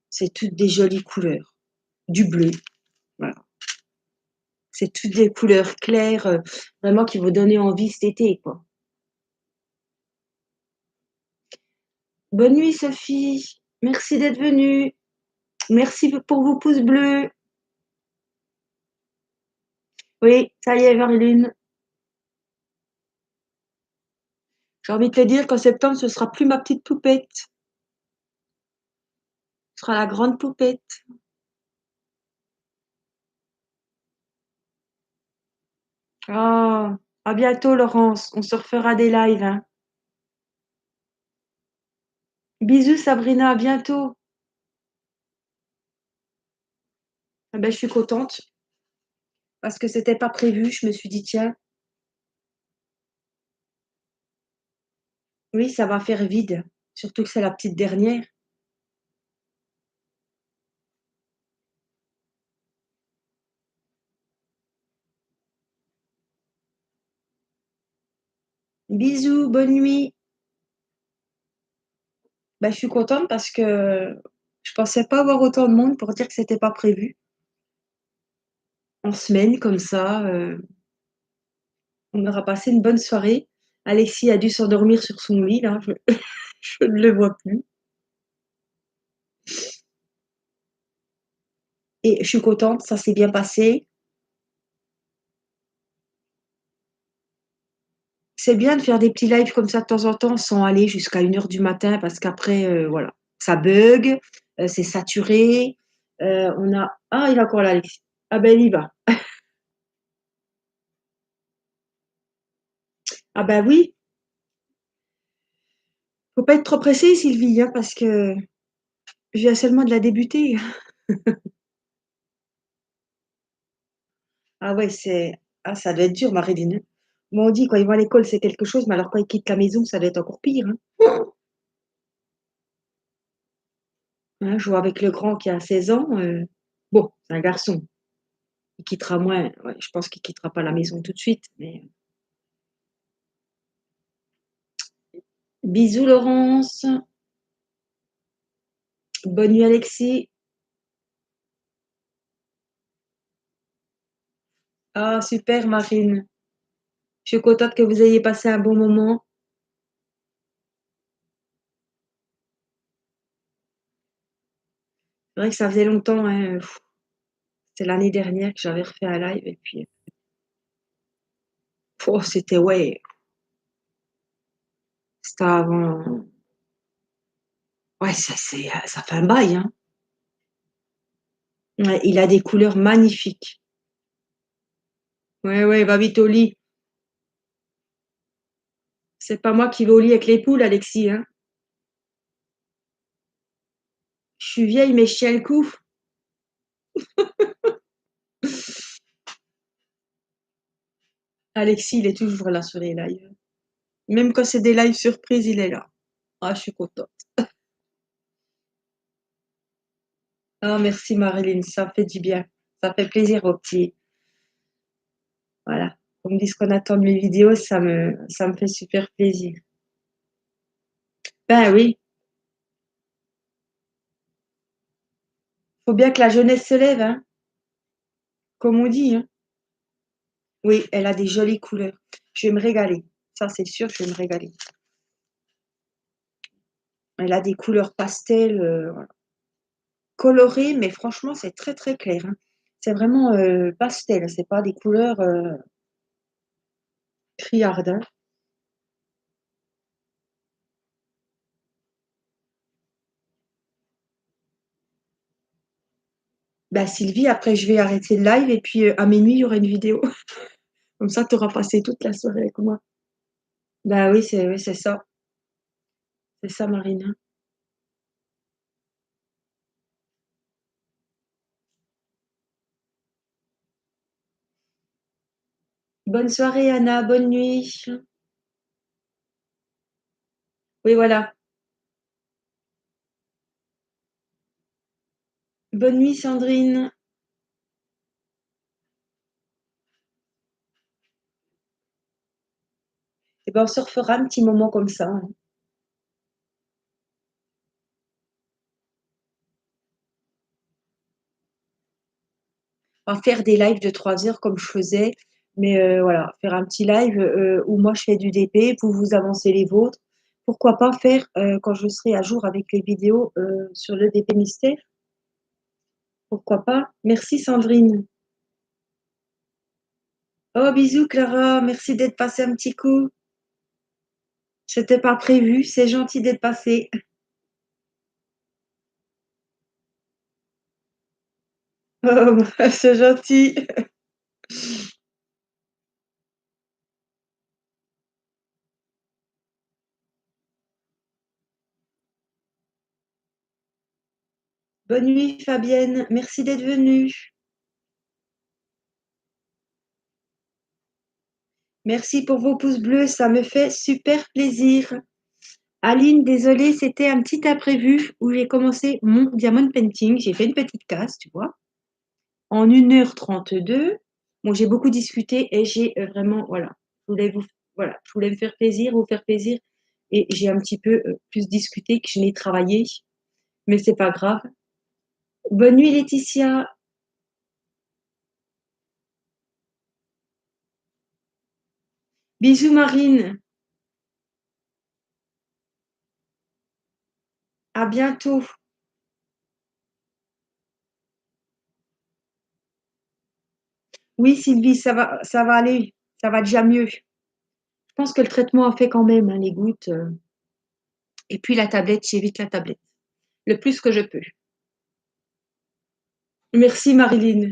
Speaker 1: c'est toutes des jolies couleurs. Du bleu, voilà. C'est toutes des couleurs claires, vraiment qui vont donner envie cet été, quoi. Bonne nuit Sophie, merci d'être venue. Merci pour vos pouces bleus. Oui, ça y est, Marilyn. J'ai envie de te dire qu'en septembre, ce sera plus ma petite poupette. Ce sera la grande poupette. Oh, à bientôt, Laurence. On se refera des lives, hein. Bisous, Sabrina, à bientôt. Ah ben, je suis contente parce que c'était pas prévu. Je me suis dit, tiens, oui, ça va faire vide. Surtout que c'est la petite dernière. Bisous, bonne nuit. Ben, je suis contente parce que je pensais pas avoir autant de monde pour dire que c'était pas prévu. En semaine, comme ça, on aura passé une bonne soirée. Alexis a dû s'endormir sur son lit, là. Je ne le vois plus. Et je suis contente, ça s'est bien passé. C'est bien de faire des petits lives comme ça de temps en temps sans aller jusqu'à 1 heure du matin parce qu'après, voilà, ça bug, c'est saturé. On a ah, il est encore là, Alexis. Ah ben, il y va. Ah ben oui, faut pas être trop pressé, Sylvie, hein, parce que je viens seulement de la débuter. Ah ouais, ça doit être dur, Marilyn, hein. Moi, on dit quand ils vont à l'école, c'est quelque chose, mais alors quand ils quittent la maison, ça doit être encore pire, hein. Hein, je vois avec le grand qui a 16 ans, bon, c'est un garçon. Il quittera moins, ouais, je pense qu'il quittera pas la maison tout de suite, mais bisous Laurence, bonne nuit Alexis. Ah super Marine, je suis contente que vous ayez passé un bon moment. C'est vrai que ça faisait longtemps, hein, c'était l'année dernière que j'avais refait un live et puis, c'était ouais, c'était avant ouais, ça fait un bail, hein. Ouais, il a des couleurs magnifiques. Ouais, ouais, va vite au lit. C'est pas moi qui vais au lit avec les poules Alexis, hein. Je suis vieille mais je tiens le coup. Alexis, il est toujours là sur les lives. Même quand c'est des lives surprises, il est là. Ah, je suis contente. Ah, merci Marilyn, ça fait du bien. Ça fait plaisir aux petits. Voilà. On me dit qu'on attend mes vidéos, ça me fait super plaisir. Ben oui, faut bien que la jeunesse se lève, hein, comme on dit, hein. Oui, elle a des jolies couleurs. Je vais me régaler. Ça, c'est sûr, je vais me régaler. Elle a des couleurs pastel, voilà, colorées, mais franchement, c'est très, très clair, hein. C'est vraiment, pastel, c'est pas des couleurs, criardes, hein. Bah, Sylvie, après je vais arrêter le live et puis, à minuit, il y aura une vidéo. Comme ça, tu auras passé toute la soirée avec moi. Bah oui, c'est ça. C'est ça, Marine, hein. Bonne soirée, Anna, bonne nuit. Oui, voilà. Bonne nuit, Sandrine. Et ben, on se refera un petit moment comme ça, hein. On va faire des lives de 3 heures comme je faisais, mais voilà, faire un petit live où moi je fais du DP, vous avancez les vôtres. Pourquoi pas faire, quand je serai à jour avec les vidéos sur le DP mystère? Pourquoi pas? Merci Sandrine. Oh bisous Clara, merci d'être passée un petit coup. C'était pas prévu, c'est gentil d'être passée. Oh, c'est gentil. Bonne nuit Fabienne, merci d'être venue. Merci pour vos pouces bleus, ça me fait super plaisir. Aline, désolée, c'était un petit imprévu où j'ai commencé mon diamond painting. J'ai fait une petite case, tu vois, en 1h32. Bon, j'ai beaucoup discuté et j'ai vraiment, voilà, voilà, je voulais me faire plaisir, vous faire plaisir. Et j'ai un petit peu plus discuté que je n'ai travaillé, mais c'est pas grave. Bonne nuit, Laetitia. Bisous, Marine. À bientôt. Oui, Sylvie, ça va aller. Ça va déjà mieux. Je pense que le traitement a fait quand même, hein, les gouttes. Et puis la tablette, j'évite la tablette le plus que je peux. Merci Marilyn.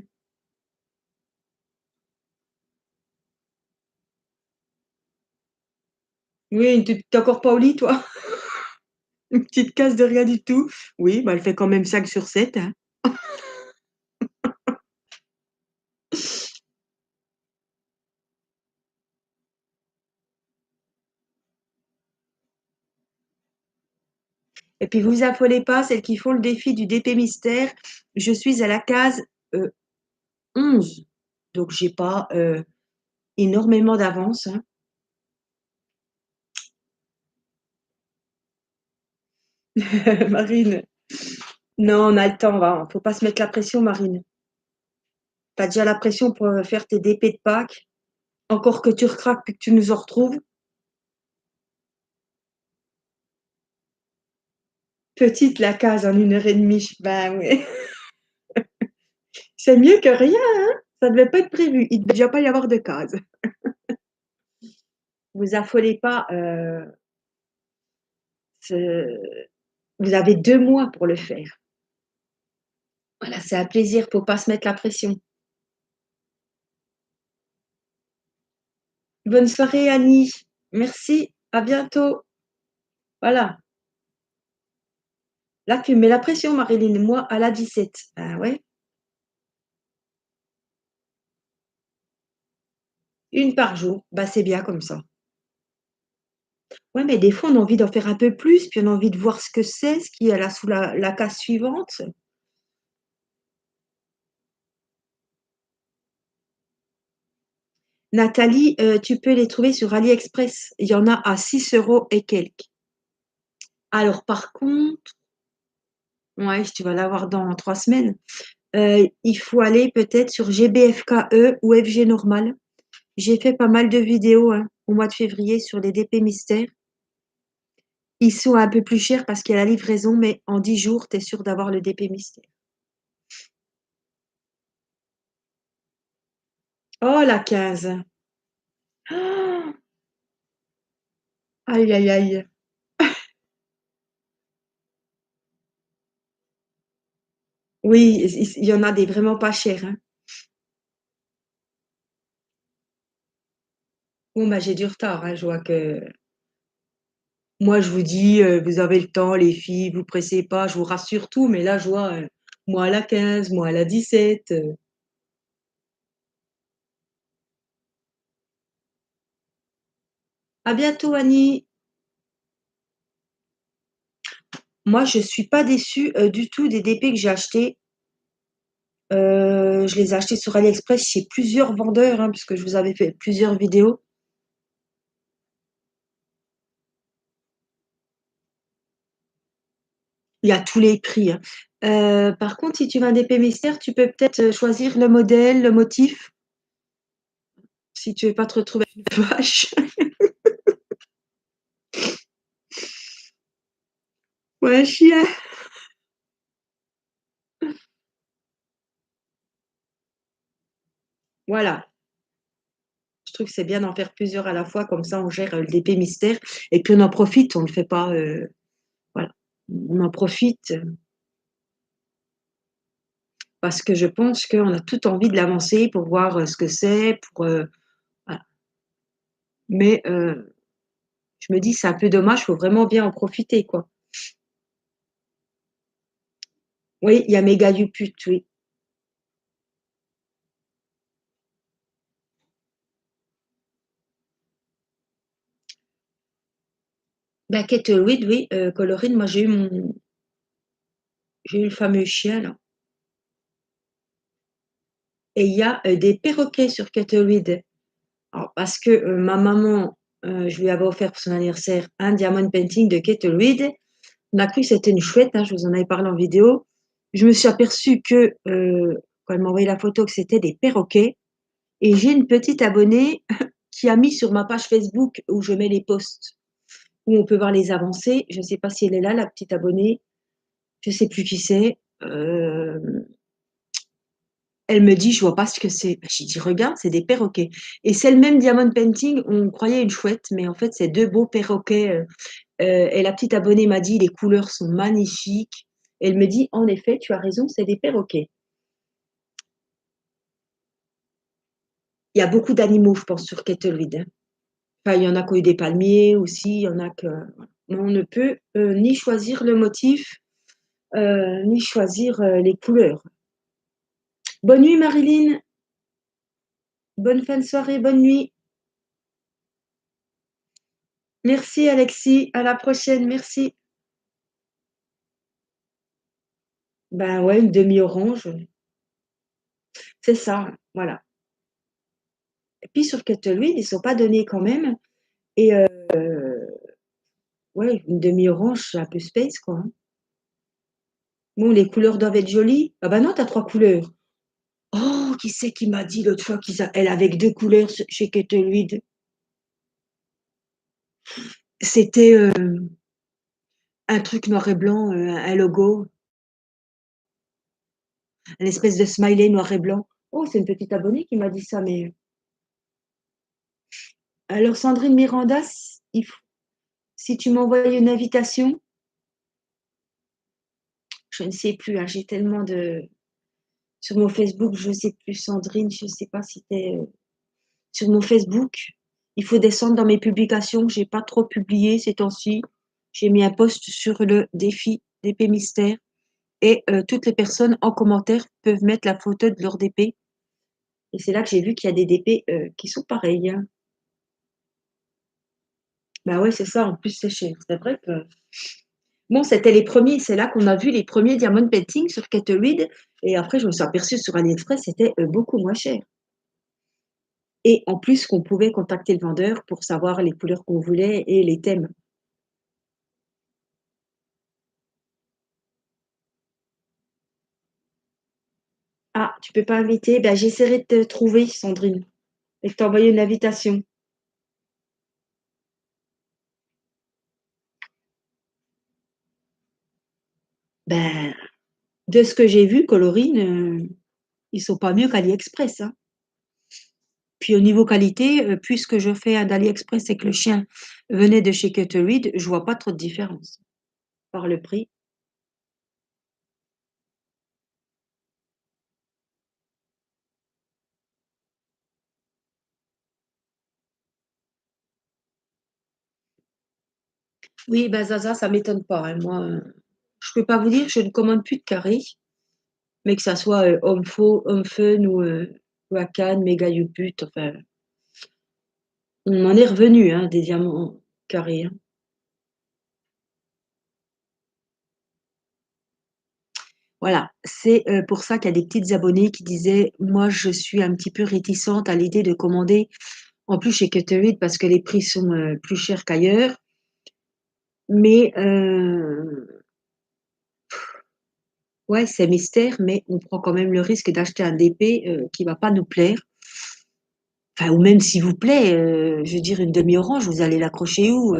Speaker 1: Oui, t'es encore pas au lit, toi? Une petite case de rien du tout. Oui, bah, elle fait quand même 5 sur 7, hein. Et puis vous affolez pas, celles qui font le défi du DP mystère, je suis à la case 11. Donc j'ai pas énormément d'avance, hein. Marine. Non, on a le temps, va. Faut pas se mettre la pression, Marine. T'as déjà la pression pour faire tes DP de Pâques. Encore que tu recraques puis que tu nous en retrouves. Petite la case en 1h30. Ben oui. C'est mieux que rien, hein. Ça devait pas être prévu. Il devait déjà pas y avoir de case. Vous affolez pas. Vous avez 2 mois pour le faire. Voilà, c'est un plaisir. Faut pas se mettre la pression. Bonne soirée, Annie. Merci. À bientôt. Voilà. Là, tu mets la pression, Marilyn. Moi, à la 17. Ah ouais. Une par jour. Bah, c'est bien comme ça. Ouais, mais des fois, on a envie d'en faire un peu plus, puis on a envie de voir ce que c'est, ce qui est là sous la case suivante. Nathalie, tu peux les trouver sur AliExpress. Il y en a à 6 € et quelques. Alors, par contre, ouais, tu vas l'avoir dans 3 semaines. Il faut aller peut-être sur GBFKE ou FG Normal. J'ai fait pas mal de vidéos hein, au mois de février sur les DP mystères. Ils sont un peu plus chers parce qu'il y a la livraison, mais en 10 jours, tu es sûr d'avoir le DP mystère. Oh la 15. Ah, aïe, aïe, aïe. Oui, il y en a des vraiment pas chers, hein. Bon, bah, j'ai du retard, hein, je vois que moi, je vous dis, vous avez le temps, les filles, vous pressez pas, je vous rassure tout, mais là, je vois, moi à la 15, moi à la 17. À bientôt, Annie. Moi, je suis pas déçue du tout des DP que j'ai achetés. Je les ai achetés sur AliExpress chez plusieurs vendeurs, hein, puisque je vous avais fait plusieurs vidéos. Il y a tous les prix, hein. Par contre, si tu veux un DP mystère, tu peux peut-être choisir le modèle, le motif, si tu veux pas te retrouver avec une vache. Ouais, un chien. Voilà. Je trouve que c'est bien d'en faire plusieurs à la fois, comme ça on gère le DP mystère et puis on en profite, on ne le fait pas. Voilà. On en profite parce que je pense qu'on a tout envie de l'avancer pour voir ce que c'est, voilà. Mais je me dis, c'est un peu dommage, il faut vraiment bien en profiter, quoi. Oui, il y a Méga Yuput, oui. Bah, Kettleweed, oui, Colorine, moi j'ai eu le fameux chien, là. Et il y a des perroquets sur Kettleweed. Alors, parce que ma maman, je lui avais offert pour son anniversaire un diamond painting de Kettleweed. On a cru que c'était une chouette, hein, je vous en avais parlé en vidéo. Je me suis aperçue que, quand elle m'a envoyé la photo, que c'était des perroquets. Et j'ai une petite abonnée qui a mis sur ma page Facebook où je mets les posts, où on peut voir les avancées. Je ne sais pas si elle est là, la petite abonnée. Je ne sais plus qui c'est. Elle me dit, je vois pas ce que c'est. Bah, j'ai dit, regarde, c'est des perroquets. Et c'est le même diamond painting, on croyait une chouette, mais en fait, c'est deux beaux perroquets. Et la petite abonnée m'a dit, les couleurs sont magnifiques. Elle me dit, en effet, tu as raison, c'est des perroquets. Il y a beaucoup d'animaux, je pense, sur Kettleweed, hein. Enfin, il y en a qui ont eu des palmiers aussi, il y en a que. Voilà. Mais on ne peut ni choisir le motif, ni choisir les couleurs. Bonne nuit, Marilyn. Bonne fin de soirée, bonne nuit. Merci, Alexis. À la prochaine. Merci. Ben ouais, une demi-orange. C'est ça, voilà. Et puis sur Kettleweed, ils ne sont pas donnés quand même. Et ouais, une demi-orange, c'est un peu space, quoi, hein. Bon, les couleurs doivent être jolies. Ah bah non, t'as trois couleurs. Oh, qui c'est qui m'a dit l'autre fois elle avec deux couleurs chez Kettleweed? C'était un truc noir et blanc, un logo, un espèce de smiley noir et blanc. Oh, c'est une petite abonnée qui m'a dit ça, mais alors Sandrine Miranda, si tu m'envoies une invitation, je ne sais plus, hein, j'ai tellement de sur mon Facebook, je ne sais plus, Sandrine, je ne sais pas si tu es sur mon Facebook. Il faut descendre dans mes publications, j'ai pas trop publié ces temps-ci. J'ai mis un post sur le défi d'épée mystère et toutes les personnes en commentaire peuvent mettre la photo de leur DP. Et c'est là que j'ai vu qu'il y a des DP qui sont pareils, hein. Bah ouais, c'est ça, en plus c'est cher. C'est vrai que bon, c'était les premiers, c'est là qu'on a vu les premiers diamond painting sur Kettleweed. Et après, je me suis aperçue sur AliExpress, c'était beaucoup moins cher. Et en plus, qu'on pouvait contacter le vendeur pour savoir les couleurs qu'on voulait et les thèmes. Ah, tu peux pas inviter? Ben, j'essaierai de te trouver, Sandrine, et de t'envoyer une invitation. Ben, de ce que j'ai vu, Colorine, ils sont pas mieux qu'AliExpress, hein. Puis au niveau qualité, puisque je fais un d'AliExpress et que le chien venait de chez Cutlerid, je vois pas trop de différence par le prix. Oui, ben Zaza, ça m'étonne pas, hein. Moi, je peux pas vous dire, je ne commande plus de carré, mais que ça soit Home Fun ou Akan, Mega Uput, enfin, on en est revenu, hein, des diamants carrés, hein. Voilà, c'est pour ça qu'il y a des petites abonnées qui disaient, moi, je suis un petit peu réticente à l'idée de commander en plus chez Cutlerid parce que les prix sont plus chers qu'ailleurs. Mais ouais, c'est mystère, mais on prend quand même le risque d'acheter un DP qui va pas nous plaire. Enfin, ou même s'il vous plaît, je veux dire, une demi-orange, vous allez l'accrocher où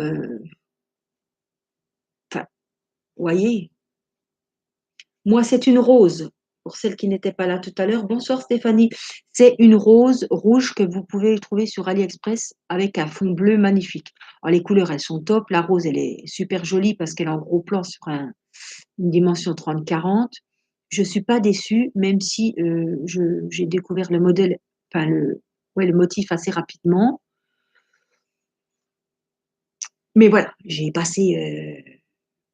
Speaker 1: enfin, vous voyez. Moi, c'est une rose. Pour celle qui n'était pas là tout à l'heure, bonsoir Stéphanie. C'est une rose rouge que vous pouvez trouver sur AliExpress avec un fond bleu magnifique. Alors, les couleurs, elles sont top. La rose, elle est super jolie parce qu'elle est en gros plan sur une dimension 30-40. Je ne suis pas déçue, même si j'ai découvert le modèle, enfin ouais, le motif assez rapidement. Mais voilà, j'ai passé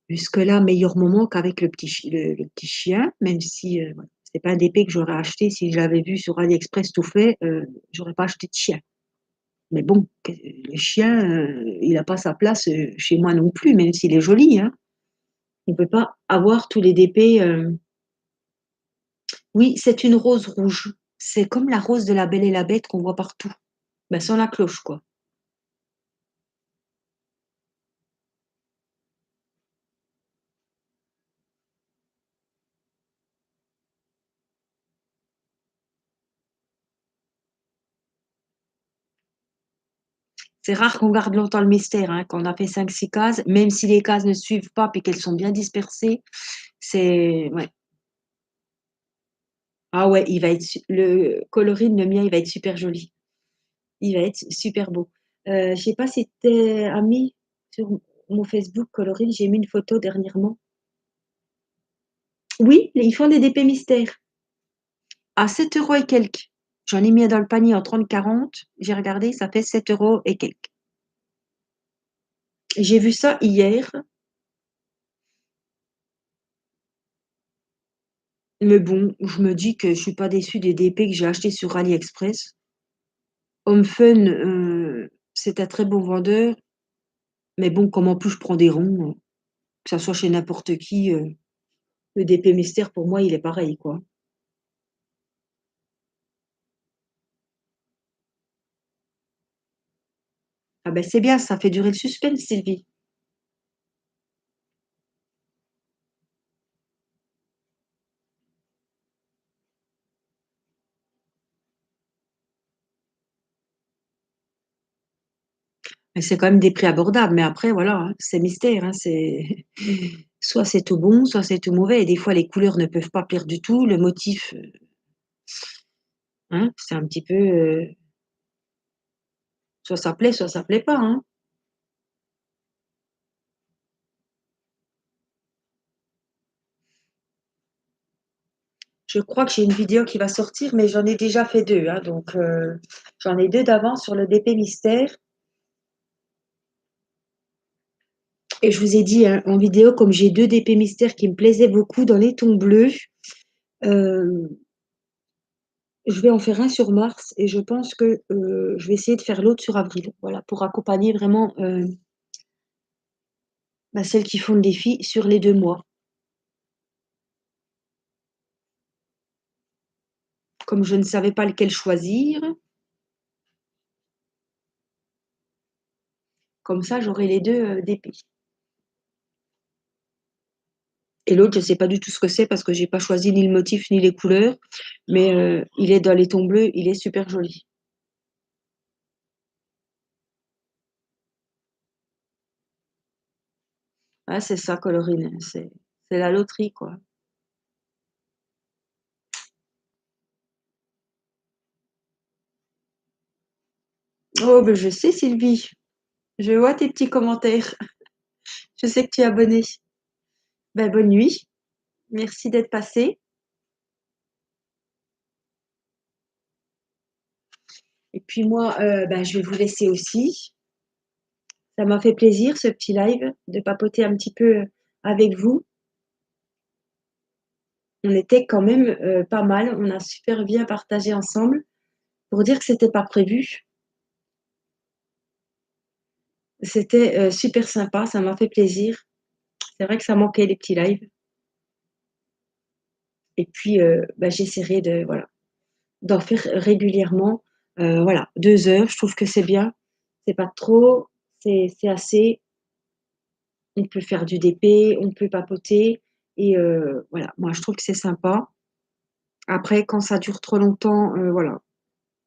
Speaker 1: jusque-là meilleur moment qu'avec le petit chien, même si voilà, c'est pas un DP que j'aurais acheté si je l'avais vu sur AliExpress tout fait, j'aurais pas acheté de chien. Mais bon, le chien, il n'a pas sa place chez moi non plus, même s'il est joli, hein. On ne peut pas avoir tous les DP. Oui, c'est une rose rouge. C'est comme la rose de la Belle et la Bête qu'on voit partout. Ben, sans la cloche, quoi. C'est rare qu'on garde longtemps le mystère, hein, quand on a fait 5-6 cases, même si les cases ne suivent pas et qu'elles sont bien dispersées, c'est ouais. Ah ouais, le colorine, le mien, il va être super joli. Il va être super beau. Je sais pas si t'es ami sur mon Facebook colorine, j'ai mis une photo dernièrement. Oui, ils font des DP mystères à 7 euros et quelques. J'en ai mis un dans le panier en 30-40. J'ai regardé, ça fait 7 euros et quelques. J'ai vu ça hier, mais bon, je me dis que je suis pas déçue des DP que j'ai achetés sur AliExpress. Home Fun, c'est un très bon vendeur, mais bon, comme en plus je prends des ronds, que ça soit chez n'importe qui, le DP Mystère pour moi il est pareil quoi. Ah ben c'est bien, ça fait durer le suspense, Sylvie. Mais c'est quand même des prix abordables, mais après voilà, hein, c'est mystère, hein, c'est soit c'est tout bon, soit c'est tout mauvais. Et des fois les couleurs ne peuvent pas plaire du tout, le motif, hein, c'est un petit peu soit ça plaît pas, hein. Je crois que j'ai une vidéo qui va sortir, mais j'en ai déjà fait deux, hein, donc j'en ai deux d'avance sur le DP mystère. Et je vous ai dit hein, en vidéo, comme j'ai deux DP mystères qui me plaisaient beaucoup dans les tons bleus, euh, je vais en faire un sur mars et je pense que je vais essayer de faire l'autre sur avril. Voilà, pour accompagner vraiment bah, celles qui font le défi sur les 2 mois. Comme je ne savais pas lequel choisir, comme ça j'aurai les deux DP. Et l'autre, je ne sais pas du tout ce que c'est parce que j'ai pas choisi ni le motif ni les couleurs, mais il est dans les tons bleus, il est super joli. Ah, c'est ça, Colorine, c'est C'est la loterie, quoi. Oh, ben je sais, Sylvie. Je vois tes petits commentaires. Je sais que tu es abonnée. Ben, bonne nuit. Merci d'être passé. Et puis moi, ben, je vais vous laisser aussi. Ça m'a fait plaisir, ce petit live, de papoter un petit peu avec vous. On était quand même pas mal. On a super bien partagé ensemble. Pour dire que c'était pas prévu. C'était super sympa. Ça m'a fait plaisir. C'est vrai que ça manquait les petits lives. Et puis, bah, j'essaierai de, voilà, d'en faire régulièrement. Voilà, 2 heures, je trouve que c'est bien. C'est pas trop, c'est assez. On peut faire du DP, on peut papoter. Et voilà, moi, je trouve que c'est sympa. Après, quand ça dure trop longtemps, voilà,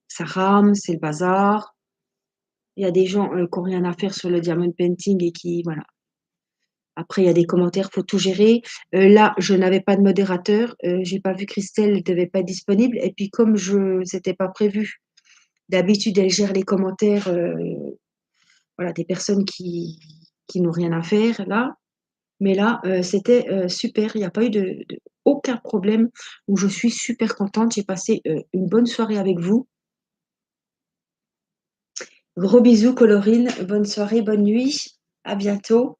Speaker 1: ça rame, c'est le bazar. Il y a des gens qui n'ont rien à faire sur le diamond painting et qui, voilà. Après, il y a des commentaires, faut tout gérer. Là, je n'avais pas de modérateur. J'ai pas vu Christelle, elle devait pas être disponible. Et puis, comme c'était pas prévu, d'habitude, elle gère les commentaires, voilà, des personnes qui n'ont rien à faire là. Mais là, c'était super. Il n'y a pas eu aucun problème. Où je suis super contente. J'ai passé une bonne soirée avec vous. Gros bisous, Colorine. Bonne soirée, bonne nuit. À bientôt.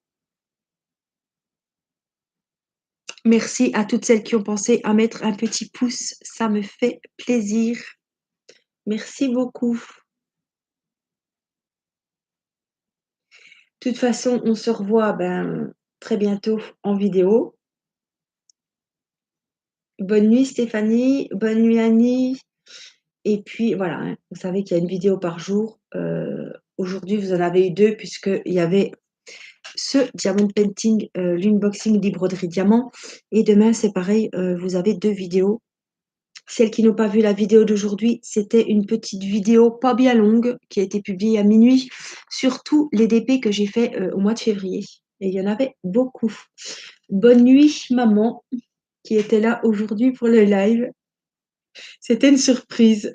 Speaker 1: Merci à toutes celles qui ont pensé à mettre un petit pouce. Ça me fait plaisir. Merci beaucoup. De toute façon, on se revoit ben, très bientôt en vidéo. Bonne nuit Stéphanie, bonne nuit Annie. Et puis voilà, hein, vous savez qu'il y a une vidéo par jour. Aujourd'hui, vous en avez eu 2 puisqu'il y avait ce diamond painting, l'unboxing des broderies diamant. Et demain, c'est pareil, vous avez 2 vidéos. Celles qui n'ont pas vu la vidéo d'aujourd'hui, c'était une petite vidéo pas bien longue qui a été publiée à minuit sur tous les DP que j'ai fait au mois de février. Et il y en avait beaucoup. Bonne nuit, maman, qui était là aujourd'hui pour le live. C'était une surprise.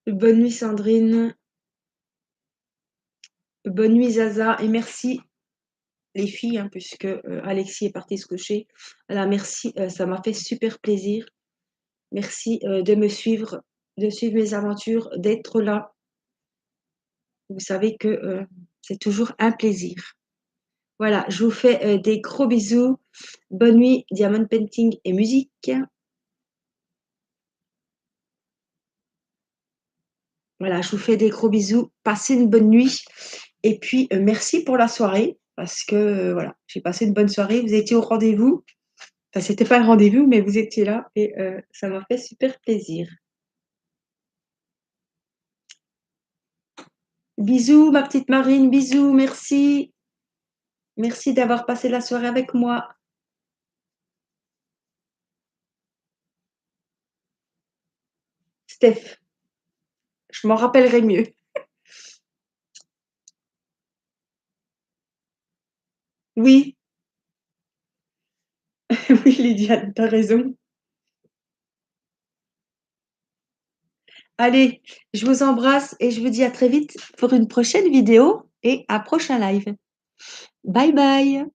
Speaker 1: Bonne nuit, Sandrine. Bonne nuit, Zaza. Et merci, les filles, hein, puisque Alexis est parti se coucher. Voilà, merci, ça m'a fait super plaisir. Merci de me suivre, de suivre mes aventures, d'être là. Vous savez que c'est toujours un plaisir. Voilà, je vous fais des gros bisous. Bonne nuit, diamond painting et musique. Voilà, je vous fais des gros bisous. Passez une bonne nuit. Et puis, merci pour la soirée. Parce que, voilà, j'ai passé une bonne soirée. Vous étiez au rendez-vous. Enfin, c'était pas le rendez-vous, mais vous étiez là. Et ça m'a fait super plaisir. Bisous, ma petite Marine. Bisous, merci. Merci d'avoir passé la soirée avec moi. Steph, je m'en rappellerai mieux. Oui, oui, Lydiane, t'as raison. Allez, je vous embrasse et je vous dis à très vite pour une prochaine vidéo et à prochain live. Bye bye.